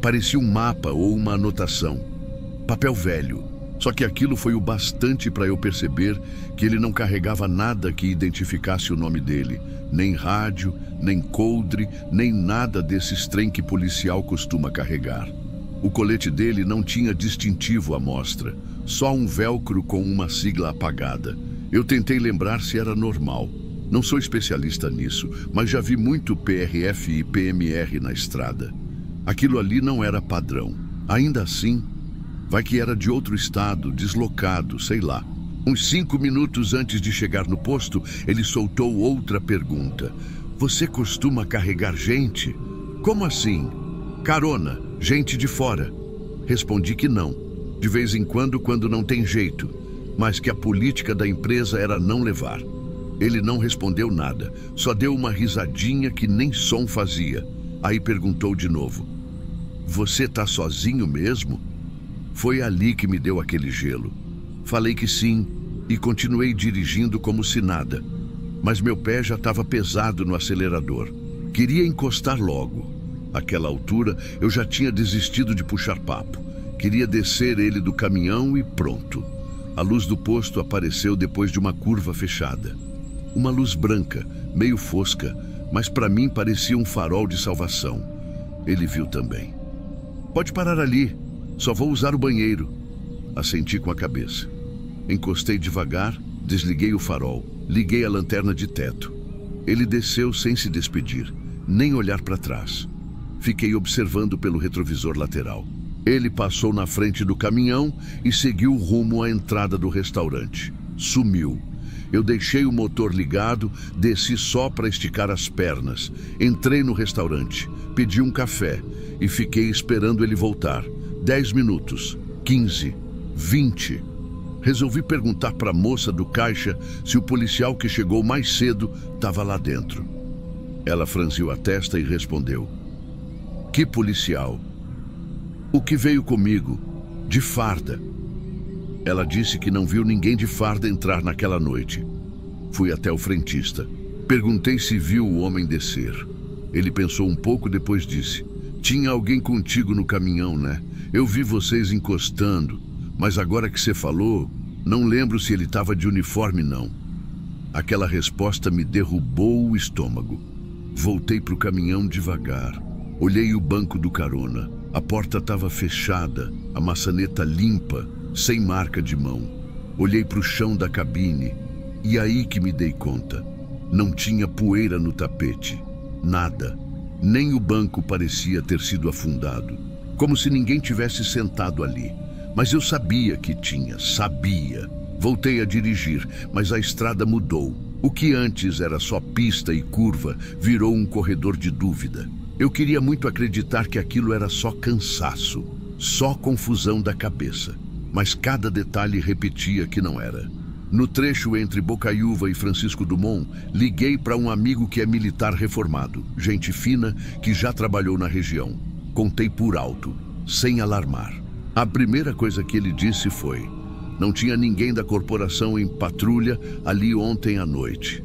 Parecia um mapa ou uma anotação. Papel velho. Só que aquilo foi o bastante para eu perceber que ele não carregava nada que identificasse o nome dele. Nem rádio, nem coldre, nem nada desses trem que policial costuma carregar. O colete dele não tinha distintivo à mostra, só um velcro com uma sigla apagada. Eu tentei lembrar se era normal. Não sou especialista nisso, mas já vi muito PRF e PMR na estrada. Aquilo ali não era padrão. Ainda assim, vai que era de outro estado, deslocado, sei lá. Uns 5 minutos antes de chegar no posto, ele soltou outra pergunta. Você costuma carregar gente? Como assim? Carona, gente de fora. Respondi que não. De vez em quando não tem jeito. Mas que a política da empresa era não levar. Ele não respondeu nada, só deu uma risadinha que nem som fazia. Aí perguntou de novo. Você tá sozinho mesmo? Foi ali que me deu aquele gelo. Falei que sim e continuei dirigindo como se nada. Mas meu pé já estava pesado no acelerador. Queria encostar logo. Àquela altura, eu já tinha desistido de puxar papo. Queria descer ele do caminhão e pronto. A luz do posto apareceu depois de uma curva fechada. Uma luz branca, meio fosca, mas para mim parecia um farol de salvação. Ele viu também. Pode parar ali, só vou usar o banheiro. Assenti com a cabeça. Encostei devagar, desliguei o farol, liguei a lanterna de teto. Ele desceu sem se despedir, nem olhar para trás. Fiquei observando pelo retrovisor lateral. Ele passou na frente do caminhão e seguiu rumo à entrada do restaurante. Sumiu. Eu deixei o motor ligado, desci só para esticar as pernas. Entrei no restaurante, pedi um café e fiquei esperando ele voltar. 10 minutos, 15, 20. Resolvi perguntar para a moça do caixa se o policial que chegou mais cedo estava lá dentro. Ela franziu a testa e respondeu. Que policial? O que veio comigo, de farda. Ela disse que não viu ninguém de farda entrar naquela noite. Fui até o frentista. Perguntei se viu o homem descer. Ele pensou um pouco, depois disse: tinha alguém contigo no caminhão, né? Eu vi vocês encostando, mas agora que você falou, não lembro se ele estava de uniforme, não. Aquela resposta me derrubou o estômago. Voltei para o caminhão devagar. Olhei o banco do carona. A porta estava fechada, a maçaneta limpa, sem marca de mão. Olhei para o chão da cabine e aí que me dei conta. Não tinha poeira no tapete. Nada. Nem o banco parecia ter sido afundado. Como se ninguém tivesse sentado ali. Mas eu sabia que tinha, sabia. Voltei a dirigir, mas a estrada mudou. O que antes era só pista e curva virou um corredor de dúvida. Eu queria muito acreditar que aquilo era só cansaço, só confusão da cabeça. Mas cada detalhe repetia que não era. No trecho entre Bocaiúva e Francisco Dumont, liguei para um amigo que é militar reformado, gente fina que já trabalhou na região. Contei por alto, sem alarmar. A primeira coisa que ele disse foi: Não tinha ninguém da corporação em patrulha ali ontem à noite.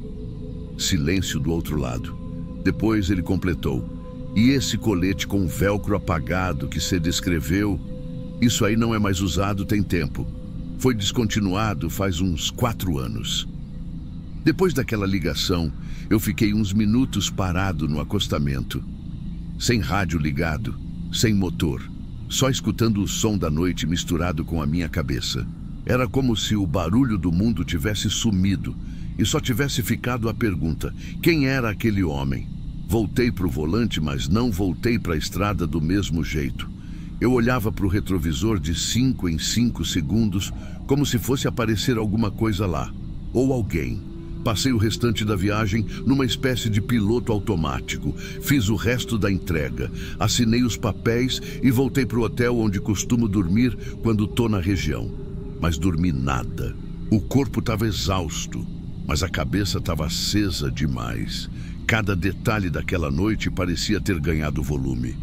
Silêncio do outro lado. Depois ele completou: e esse colete com velcro apagado que você descreveu, isso aí não é mais usado tem tempo. Foi descontinuado faz uns 4 anos. Depois daquela ligação, eu fiquei uns minutos parado no acostamento. Sem rádio ligado, sem motor, só escutando o som da noite misturado com a minha cabeça. Era como se o barulho do mundo tivesse sumido e só tivesse ficado a pergunta: quem era aquele homem? Voltei para o volante, mas não voltei para a estrada do mesmo jeito. Eu olhava para o retrovisor de 5 em 5 segundos, como se fosse aparecer alguma coisa lá, ou alguém. Passei o restante da viagem numa espécie de piloto automático. Fiz o resto da entrega, assinei os papéis e voltei para o hotel onde costumo dormir quando estou na região. Mas dormi nada. O corpo estava exausto, mas a cabeça estava acesa demais. Cada detalhe daquela noite parecia ter ganhado volume.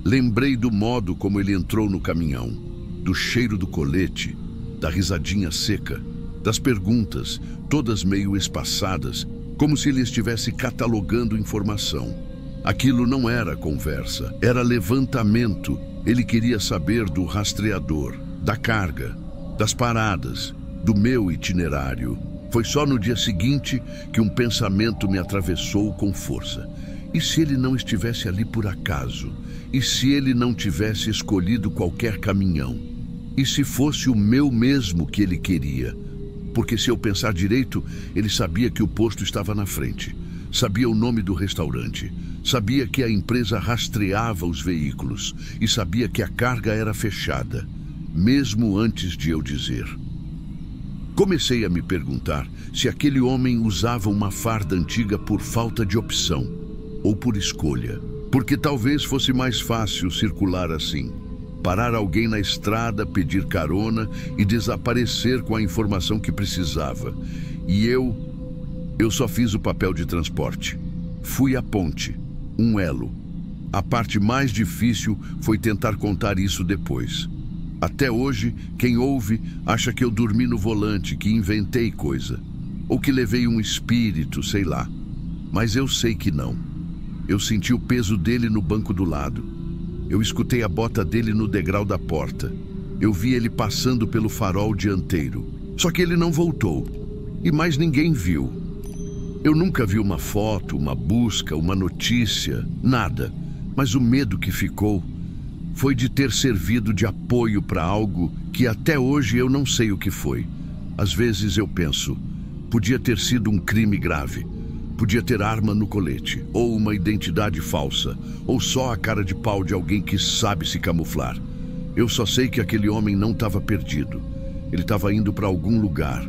Lembrei do modo como ele entrou no caminhão, do cheiro do colete, da risadinha seca, das perguntas, todas meio espaçadas, como se ele estivesse catalogando informação. Aquilo não era conversa, era levantamento. Ele queria saber do rastreador, da carga, das paradas, do meu itinerário. Foi só no dia seguinte que um pensamento me atravessou com força. E se ele não estivesse ali por acaso? E se ele não tivesse escolhido qualquer caminhão? E se fosse o meu mesmo que ele queria? Porque se eu pensar direito, ele sabia que o posto estava na frente. Sabia o nome do restaurante. Sabia que a empresa rastreava os veículos. E sabia que a carga era fechada, mesmo antes de eu dizer. Comecei a me perguntar se aquele homem usava uma farda antiga por falta de opção ou por escolha. Porque talvez fosse mais fácil circular assim. Parar alguém na estrada, pedir carona e desaparecer com a informação que precisava. E eu só fiz o papel de transporte. Fui a ponte, um elo. A parte mais difícil foi tentar contar isso depois. Até hoje, quem ouve acha que eu dormi no volante, que inventei coisa. Ou que levei um espírito, sei lá. Mas eu sei que não. Eu senti o peso dele no banco do lado. Eu escutei a bota dele no degrau da porta. Eu vi ele passando pelo farol dianteiro. Só que ele não voltou. E mais ninguém viu. Eu nunca vi uma foto, uma busca, uma notícia, nada. Mas o medo que ficou foi de ter servido de apoio para algo que até hoje eu não sei o que foi. Às vezes eu penso, podia ter sido um crime grave. Podia ter arma no colete, ou uma identidade falsa, ou só a cara de pau de alguém que sabe se camuflar. Eu só sei que aquele homem não estava perdido. Ele estava indo para algum lugar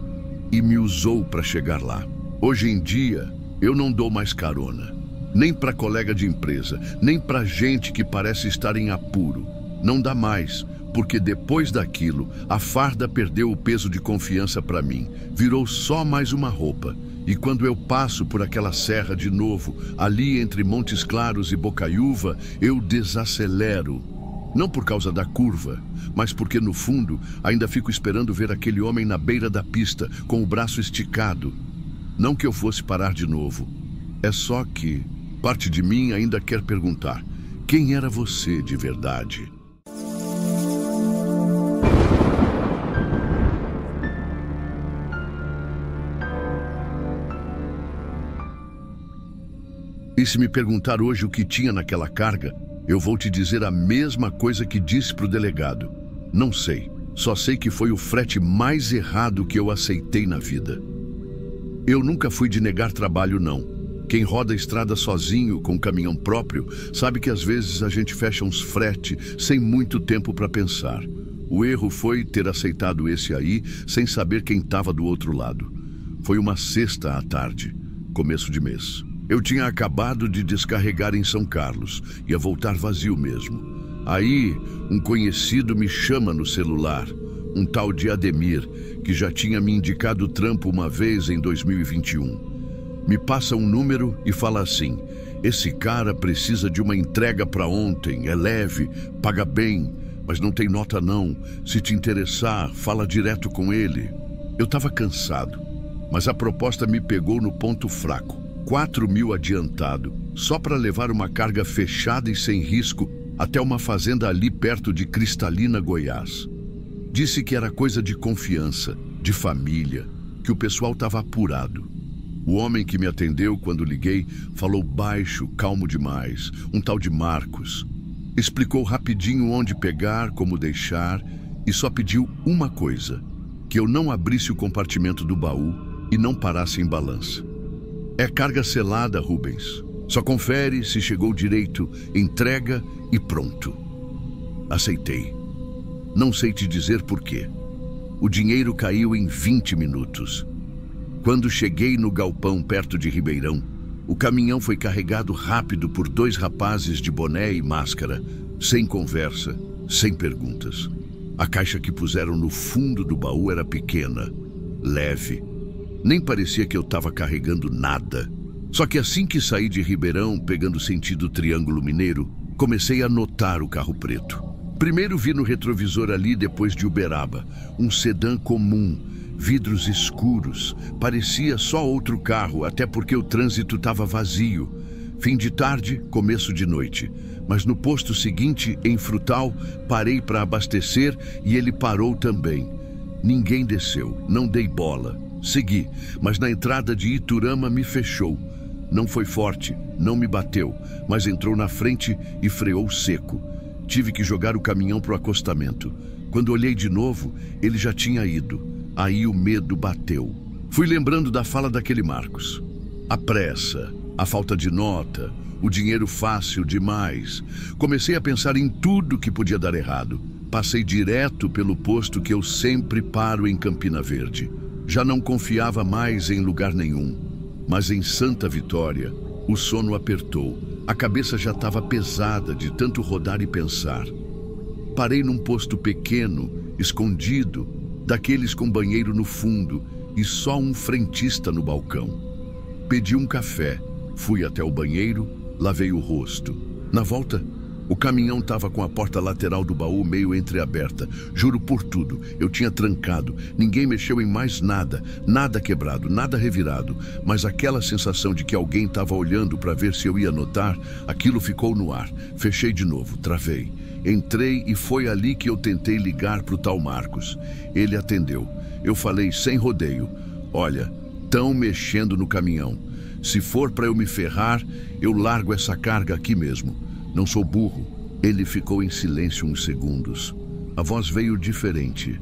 e me usou para chegar lá. Hoje em dia, eu não dou mais carona. Nem para colega de empresa, nem para gente que parece estar em apuro. Não dá mais, porque depois daquilo, a farda perdeu o peso de confiança para mim. Virou só mais uma roupa. E quando eu passo por aquela serra de novo, ali entre Montes Claros e Bocaiúva, eu desacelero. Não por causa da curva, mas porque no fundo ainda fico esperando ver aquele homem na beira da pista, com o braço esticado. Não que eu fosse parar de novo. É só que parte de mim ainda quer perguntar: quem era você de verdade? E se me perguntar hoje o que tinha naquela carga, eu vou te dizer a mesma coisa que disse para o delegado. Não sei. Só sei que foi o frete mais errado que eu aceitei na vida. Eu nunca fui de negar trabalho, não. Quem roda a estrada sozinho, com caminhão próprio, sabe que às vezes a gente fecha uns fretes sem muito tempo para pensar. O erro foi ter aceitado esse aí sem saber quem estava do outro lado. Foi uma sexta à tarde, começo de mês. Eu tinha acabado de descarregar em São Carlos, ia voltar vazio mesmo. Aí, um conhecido me chama no celular, um tal de Ademir, que já tinha me indicado trampo uma vez em 2021. Me passa um número e fala assim: esse cara precisa de uma entrega para ontem, é leve, paga bem, Mas não tem nota não. Se te interessar, fala direto com ele. Eu estava cansado, mas a proposta me pegou no ponto fraco. 4.000 adiantado, só para levar uma carga fechada e sem risco até uma fazenda ali perto de Cristalina, Goiás. Disse que era coisa de confiança, de família, que o pessoal estava apurado. O homem que me atendeu quando liguei falou baixo, calmo demais, um tal de Marcos. Explicou rapidinho onde pegar, como deixar e só pediu uma coisa, que eu não abrisse o compartimento do baú e não parasse em balança. É carga selada, Rubens. Só confere se chegou direito, entrega e pronto. Aceitei. Não sei te dizer por quê. O dinheiro caiu em 20 minutos. Quando cheguei no galpão perto de Ribeirão, o caminhão foi carregado rápido por 2 rapazes de boné e máscara, sem conversa, sem perguntas. A caixa que puseram no fundo do baú era pequena, leve. Nem parecia que eu estava carregando nada. Só que assim que saí de Ribeirão, pegando sentido Triângulo Mineiro, comecei a notar o carro preto. Primeiro vi no retrovisor ali, depois de Uberaba, um sedã comum, vidros escuros. Parecia só outro carro, até porque o trânsito estava vazio. Fim de tarde, começo de noite. Mas no posto seguinte, em Frutal, parei para abastecer e ele parou também. Ninguém desceu, não dei bola. Segui, mas na entrada de Iturama me fechou. Não foi forte, não me bateu, mas entrou na frente e freou seco. Tive que jogar o caminhão para o acostamento. Quando olhei de novo, ele já tinha ido. Aí o medo bateu. Fui lembrando da fala daquele Marcos. A pressa, a falta de nota, o dinheiro fácil demais. Comecei a pensar em tudo que podia dar errado. Passei direto pelo posto que eu sempre paro em Campina Verde. Já não confiava mais em lugar nenhum. Mas em Santa Vitória, o sono apertou. A cabeça já estava pesada de tanto rodar e pensar. Parei num posto pequeno, escondido, daqueles com banheiro no fundo e só um frentista no balcão. Pedi um café, fui até o banheiro, lavei o rosto. Na volta, o caminhão estava com a porta lateral do baú meio entreaberta. Juro por tudo, eu tinha trancado. Ninguém mexeu em mais nada, nada quebrado, nada revirado. Mas aquela sensação de que alguém estava olhando para ver se eu ia notar, aquilo ficou no ar. Fechei de novo, travei. Entrei e foi ali que eu tentei ligar para o tal Marcos. Ele atendeu. Eu falei sem rodeio. Olha, estão mexendo no caminhão. Se for para eu me ferrar, eu largo essa carga aqui mesmo. Não sou burro. Ele ficou em silêncio uns segundos. A voz veio diferente.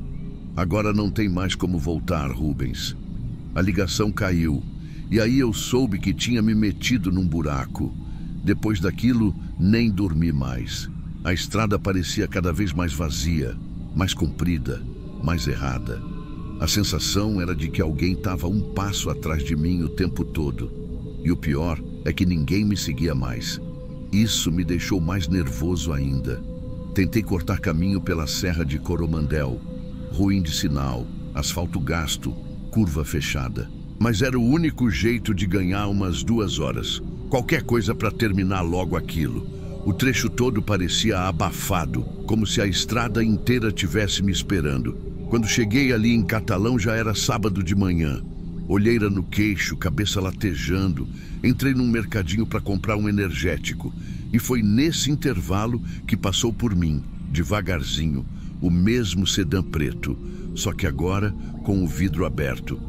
Agora não tem mais como voltar, Rubens. A ligação caiu. E aí eu soube que tinha me metido num buraco. Depois daquilo, nem dormi mais. A estrada parecia cada vez mais vazia, mais comprida, mais errada. A sensação era de que alguém estava um passo atrás de mim o tempo todo. E o pior é que ninguém me seguia mais. Isso me deixou mais nervoso ainda. Tentei cortar caminho pela Serra de Coromandel. Ruim de sinal, asfalto gasto, curva fechada. Mas era o único jeito de ganhar umas 2 horas. Qualquer coisa para terminar logo aquilo. O trecho todo parecia abafado, como se a estrada inteira tivesse me esperando. Quando cheguei ali em Catalão já era sábado de manhã. Olheira no queixo, cabeça latejando. Entrei num mercadinho para comprar um energético. E foi nesse intervalo que passou por mim, devagarzinho, o mesmo sedã preto, só que agora com o vidro aberto.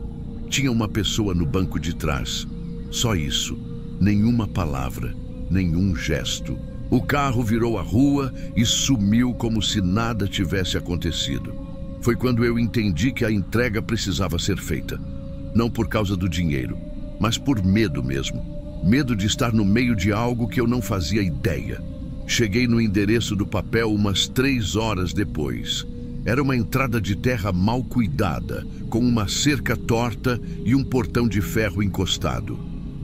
Tinha uma pessoa no banco de trás. Só isso. Nenhuma palavra, nenhum gesto. O carro virou a rua e sumiu como se nada tivesse acontecido. Foi quando eu entendi que a entrega precisava ser feita. Não por causa do dinheiro, mas por medo mesmo. Medo de estar no meio de algo que eu não fazia ideia. Cheguei no endereço do papel umas 3 horas depois. Era uma entrada de terra mal cuidada, com uma cerca torta e um portão de ferro encostado.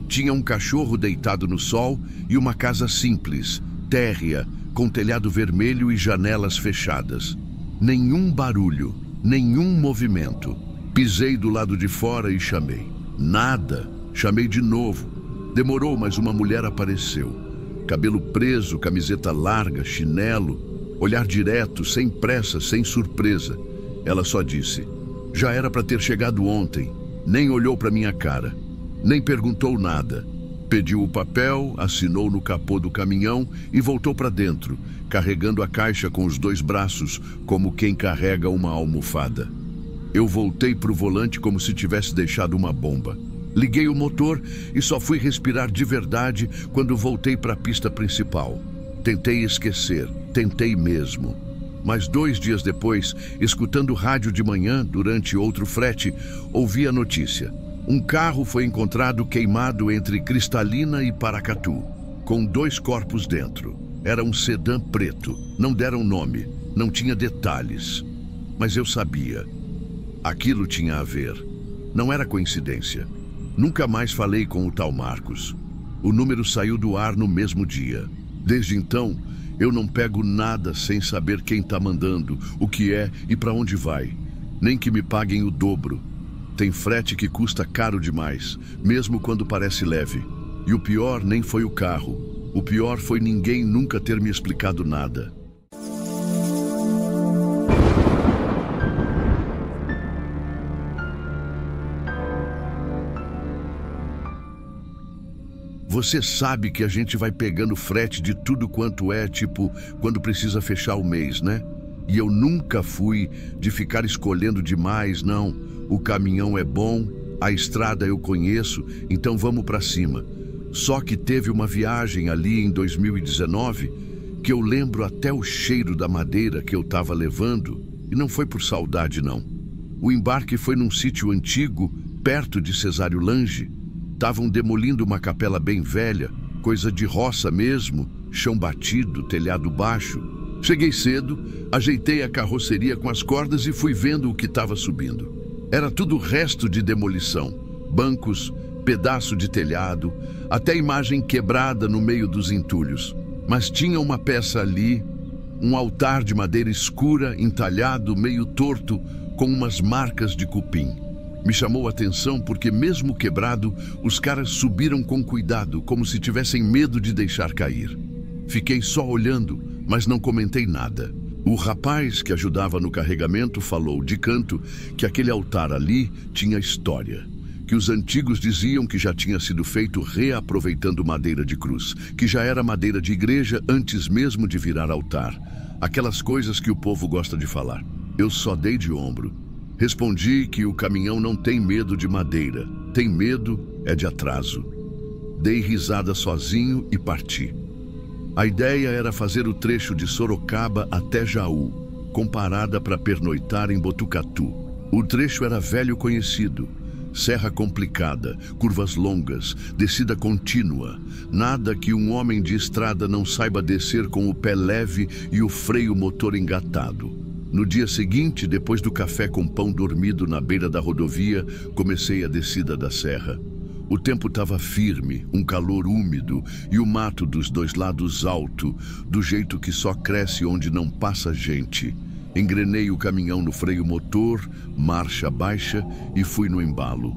Tinha um cachorro deitado no sol e uma casa simples, térrea, com telhado vermelho e janelas fechadas. Nenhum barulho, nenhum movimento. Pisei do lado de fora e chamei. Nada. Chamei de novo. Demorou, mas uma mulher apareceu. Cabelo preso, camiseta larga, chinelo. Olhar direto, sem pressa, sem surpresa. Ela só disse: já era para ter chegado ontem. Nem olhou para minha cara. Nem perguntou nada. Pediu o papel, assinou no capô do caminhão e voltou para dentro, carregando a caixa com os 2 braços, como quem carrega uma almofada. Eu voltei para o volante como se tivesse deixado uma bomba. Liguei o motor e só fui respirar de verdade quando voltei para a pista principal. Tentei esquecer, tentei mesmo. Mas 2 dias depois, escutando rádio de manhã, durante outro frete, ouvi a notícia. Um carro foi encontrado queimado entre Cristalina e Paracatu, com 2 corpos dentro. Era um sedã preto, não deram nome, não tinha detalhes. Mas eu sabia. Aquilo tinha a ver. Não era coincidência. Nunca mais falei com o tal Marcos. O número saiu do ar no mesmo dia. Desde então, eu não pego nada sem saber quem está mandando, o que é e para onde vai. Nem que me paguem o dobro. Tem frete que custa caro demais, mesmo quando parece leve. E o pior nem foi o carro. O pior foi ninguém nunca ter me explicado nada. Você sabe que a gente vai pegando frete de tudo quanto é, tipo, quando precisa fechar o mês, né? E eu nunca fui de ficar escolhendo demais, não. O caminhão é bom, a estrada eu conheço, então vamos para cima. Só que teve uma viagem ali em 2019 que eu lembro até o cheiro da madeira que eu estava levando, e não foi por saudade, não. O embarque foi num sítio antigo, perto de Cesário Lange. Estavam demolindo uma capela bem velha, coisa de roça mesmo, chão batido, telhado baixo. Cheguei cedo, ajeitei a carroceria com as cordas e fui vendo o que estava subindo. Era tudo resto de demolição, bancos, pedaço de telhado, até imagem quebrada no meio dos entulhos. Mas tinha uma peça ali, um altar de madeira escura, entalhado, meio torto, com umas marcas de cupim. Me chamou a atenção porque, mesmo quebrado, os caras subiram com cuidado, como se tivessem medo de deixar cair. Fiquei só olhando, mas não comentei nada. O rapaz que ajudava no carregamento falou, de canto, que aquele altar ali tinha história. Que os antigos diziam que já tinha sido feito reaproveitando madeira de cruz, que já era madeira de igreja antes mesmo de virar altar. Aquelas coisas que o povo gosta de falar. Eu só dei de ombro. Respondi que o caminhão não tem medo de madeira, tem medo é de atraso. Dei risada sozinho e parti. A ideia era fazer o trecho de Sorocaba até Jaú, com parada para pernoitar em Botucatu. O trecho era velho conhecido, serra complicada, curvas longas, descida contínua, nada que um homem de estrada não saiba descer com o pé leve e o freio motor engatado. No dia seguinte, depois do café com pão dormido na beira da rodovia, comecei a descida da serra. O tempo estava firme, um calor úmido e o mato dos 2 lados alto, do jeito que só cresce onde não passa gente. Engrenei o caminhão no freio motor, marcha baixa e fui no embalo.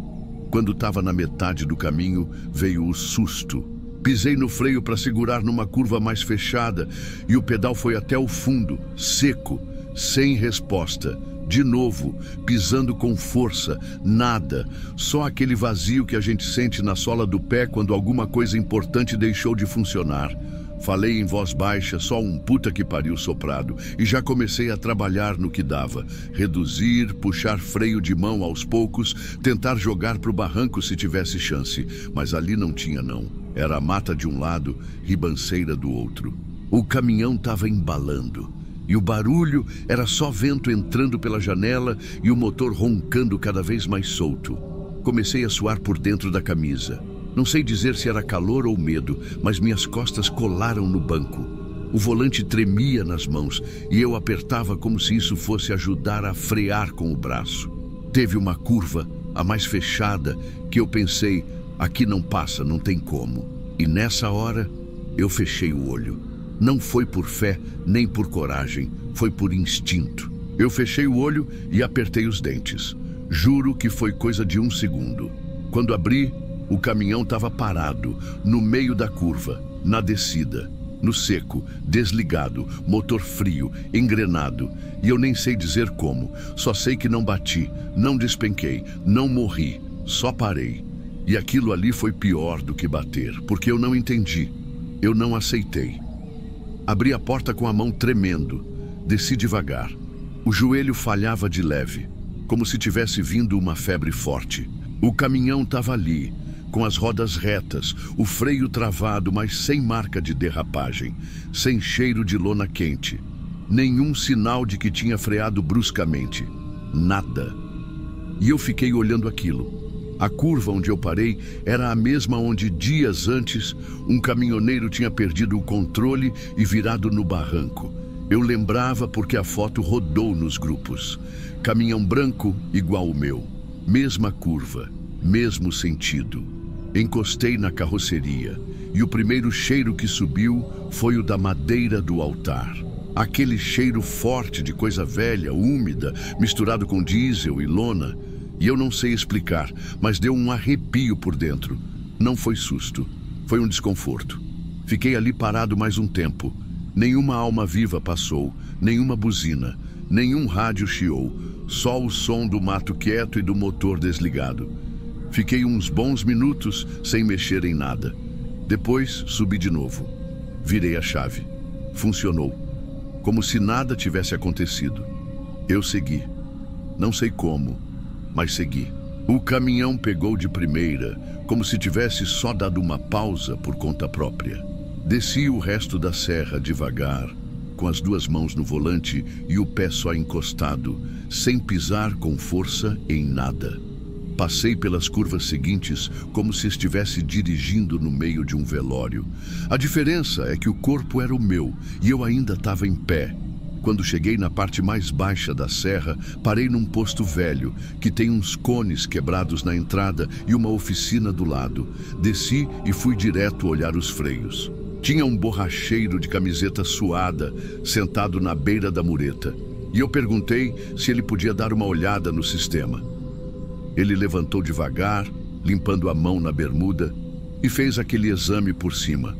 Quando estava na metade do caminho, veio o susto. Pisei no freio para segurar numa curva mais fechada e o pedal foi até o fundo, seco. Sem resposta, de novo, pisando com força, nada, só aquele vazio que a gente sente na sola do pé quando alguma coisa importante deixou de funcionar. Falei em voz baixa, só um puta que pariu soprado, e já comecei a trabalhar no que dava. Reduzir, puxar freio de mão aos poucos, tentar jogar pro barranco se tivesse chance, mas ali não tinha não. Era a mata de um lado, ribanceira do outro. O caminhão estava embalando. E o barulho era só vento entrando pela janela e o motor roncando cada vez mais solto. Comecei a suar por dentro da camisa. Não sei dizer se era calor ou medo, mas minhas costas colaram no banco. O volante tremia nas mãos e eu apertava como se isso fosse ajudar a frear com o braço. Teve uma curva, a mais fechada, que eu pensei, aqui não passa, não tem como. E nessa hora, eu fechei o olho. Não foi por fé, nem por coragem, foi por instinto. Eu fechei o olho e apertei os dentes. Juro que foi coisa de 1 segundo. Quando abri, o caminhão estava parado, no meio da curva, na descida. no seco, desligado, motor frio, engrenado. E eu nem sei dizer como, só sei que não bati, não despenquei, não morri, só parei. E aquilo ali foi pior do que bater, porque eu não entendi, eu não aceitei. Abri a porta com a mão tremendo, desci devagar. O joelho falhava de leve, como se tivesse vindo uma febre forte. O caminhão estava ali, com as rodas retas, o freio travado, mas sem marca de derrapagem, sem cheiro de lona quente. Nenhum sinal de que tinha freado bruscamente. Nada. E eu fiquei olhando aquilo. A curva onde eu parei era a mesma onde, dias antes, um caminhoneiro tinha perdido o controle e virado no barranco. Eu lembrava porque a foto rodou nos grupos. Caminhão branco igual o meu. Mesma curva, mesmo sentido. Encostei na carroceria e o primeiro cheiro que subiu foi o da madeira do altar. Aquele cheiro forte de coisa velha, úmida, misturado com diesel e lona. E eu não sei explicar, mas deu um arrepio por dentro. Não foi susto, foi um desconforto. Fiquei ali parado mais um tempo. Nenhuma alma viva passou, nenhuma buzina, nenhum rádio chiou, só o som do mato quieto e do motor desligado. Fiquei uns bons minutos sem mexer em nada. Depois subi de novo. Virei a chave. Funcionou. Como se nada tivesse acontecido. Eu segui. Não sei como, mas segui. O caminhão pegou de primeira, como se tivesse só dado uma pausa por conta própria. Desci o resto da serra devagar, com as duas mãos no volante e o pé só encostado, sem pisar com força em nada. Passei pelas curvas seguintes como se estivesse dirigindo no meio de um velório. A diferença é que o corpo era o meu e eu ainda estava em pé. Quando cheguei na parte mais baixa da serra, parei num posto velho, que tem uns cones quebrados na entrada e uma oficina do lado. Desci e fui direto olhar os freios. Tinha um borracheiro de camiseta suada, sentado na beira da mureta. E eu perguntei se ele podia dar uma olhada no sistema. Ele levantou devagar, limpando a mão na bermuda, e fez aquele exame por cima.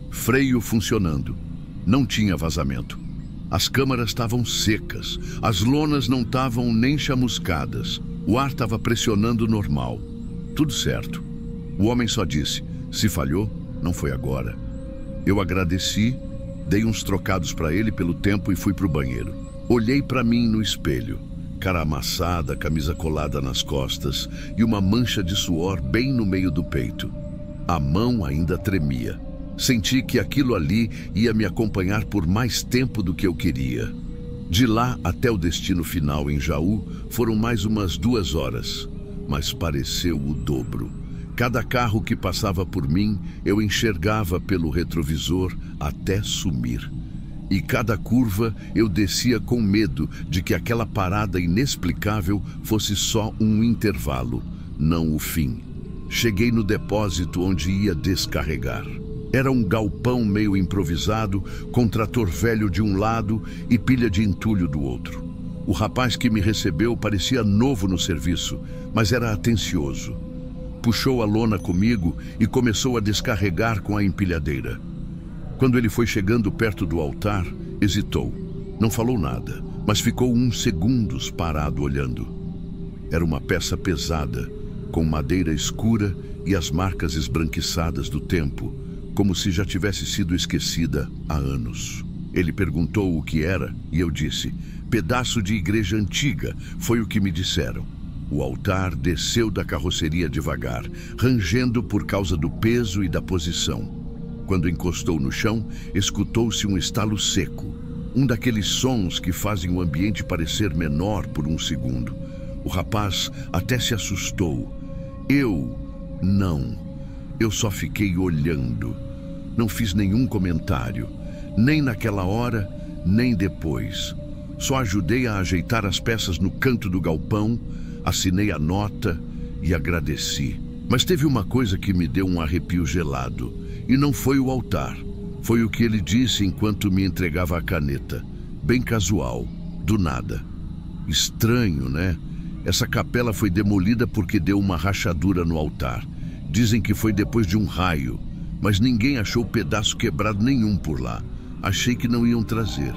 Freio funcionando. Não tinha vazamento. As câmaras estavam secas, as lonas não estavam nem chamuscadas. O ar estava pressionando normal. Tudo certo. O homem só disse, se falhou, não foi agora. Eu agradeci, dei uns trocados para ele pelo tempo e fui para o banheiro. Olhei para mim no espelho. Cara amassada, camisa colada nas costas e uma mancha de suor bem no meio do peito. A mão ainda tremia. Senti que aquilo ali ia me acompanhar por mais tempo do que eu queria. De lá até o destino final em Jaú foram mais umas 2 horas, mas pareceu o dobro. Cada carro que passava por mim, eu enxergava pelo retrovisor até sumir. E cada curva eu descia com medo de que aquela parada inexplicável fosse só um intervalo, não o fim. Cheguei no depósito onde ia descarregar. Era um galpão meio improvisado, com trator velho de um lado e pilha de entulho do outro. O rapaz que me recebeu parecia novo no serviço, mas era atencioso. Puxou a lona comigo e começou a descarregar com a empilhadeira. Quando ele foi chegando perto do altar, hesitou. Não falou nada, mas ficou uns segundos parado olhando. Era uma peça pesada, com madeira escura e as marcas esbranquiçadas do tempo, como se já tivesse sido esquecida há anos. Ele perguntou o que era e eu disse, pedaço de igreja antiga, foi o que me disseram. O altar desceu da carroceria devagar, rangendo por causa do peso e da posição. Quando encostou no chão, escutou-se um estalo seco, um daqueles sons que fazem o ambiente parecer menor por um segundo. O rapaz até se assustou. Eu só fiquei olhando. Não fiz nenhum comentário, nem naquela hora, nem depois. Só ajudei a ajeitar as peças no canto do galpão, assinei a nota e agradeci. Mas teve uma coisa que me deu um arrepio gelado. E não foi o altar. Foi o que ele disse enquanto me entregava a caneta. Bem casual, do nada. Estranho, né? Essa capela foi demolida porque deu uma rachadura no altar. Dizem que foi depois de um raio. mas ninguém achou pedaço quebrado nenhum por lá. Achei que não iam trazer.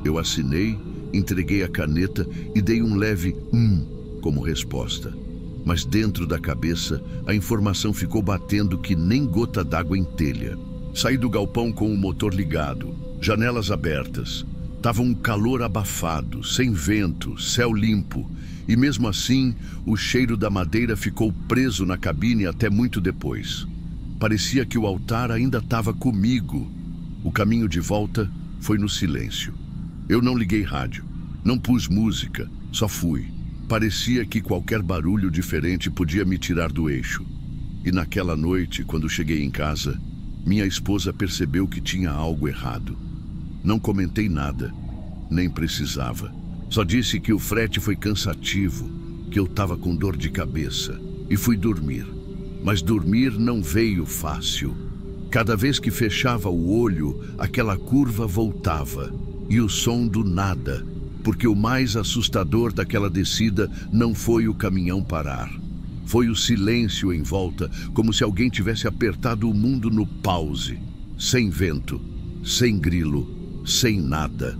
Eu assinei, entreguei a caneta e dei um leve como resposta. Mas dentro da cabeça, a informação ficou batendo que nem gota d'água em telha. Saí do galpão com o motor ligado, janelas abertas. Tava um calor abafado, sem vento, céu limpo. E mesmo assim, o cheiro da madeira ficou preso na cabine até muito depois. Parecia que o altar ainda estava comigo. O caminho de volta foi no silêncio. Eu não liguei rádio, não pus música, só fui. Parecia que qualquer barulho diferente podia me tirar do eixo. E naquela noite, quando cheguei em casa, minha esposa percebeu que tinha algo errado. Não comentei nada, nem precisava. Só disse que o frete foi cansativo, que eu estava com dor de cabeça e fui dormir. Mas dormir não veio fácil. Cada vez que fechava o olho, aquela curva voltava. E o som do nada, porque o mais assustador daquela descida não foi o caminhão parar. Foi o silêncio em volta, como se alguém tivesse apertado o mundo no pause. Sem vento, sem grilo, sem nada.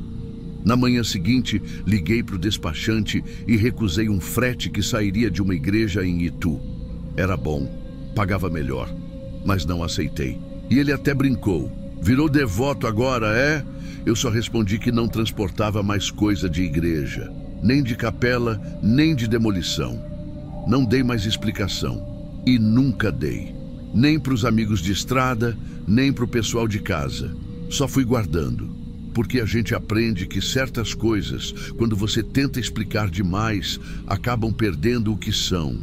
Na manhã seguinte, liguei para o despachante e recusei um frete que sairia de uma igreja em Itu. Era bom, pagava melhor, mas não aceitei. E ele até brincou. Virou devoto agora, é? Eu só respondi que não transportava mais coisa de igreja, nem de capela, nem de demolição. Não dei mais explicação. E nunca dei. Nem para os amigos de estrada, nem para o pessoal de casa. Só fui guardando. Porque a gente aprende que certas coisas, quando você tenta explicar demais, acabam perdendo o que são.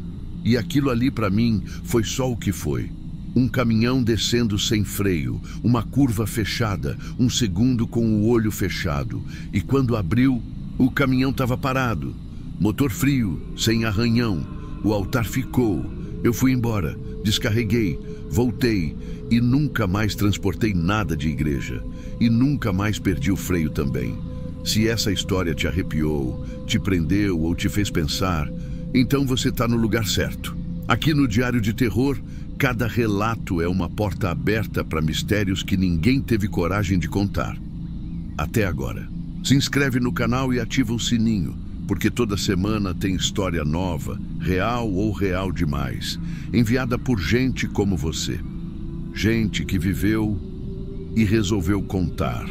E aquilo ali para mim foi só o que foi. Um caminhão descendo sem freio, uma curva fechada, um segundo com o olho fechado. E quando abriu, o caminhão estava parado. Motor frio, sem arranhão. O altar ficou. Eu fui embora, descarreguei, voltei e nunca mais transportei nada de igreja. E nunca mais perdi o freio também. Se essa história te arrepiou, te prendeu ou te fez pensar, então você está no lugar certo. Aqui no Diário de Terror, cada relato é uma porta aberta para mistérios que ninguém teve coragem de contar. Até agora. Se inscreve no canal e ativa o sininho, porque toda semana tem história nova, real ou real demais, enviada por gente como você. Gente que viveu e resolveu contar.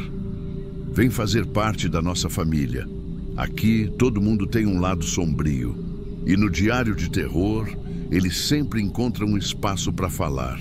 Vem fazer parte da nossa família. Aqui todo mundo tem um lado sombrio. E no Diário de Terror, ele sempre encontra um espaço para falar.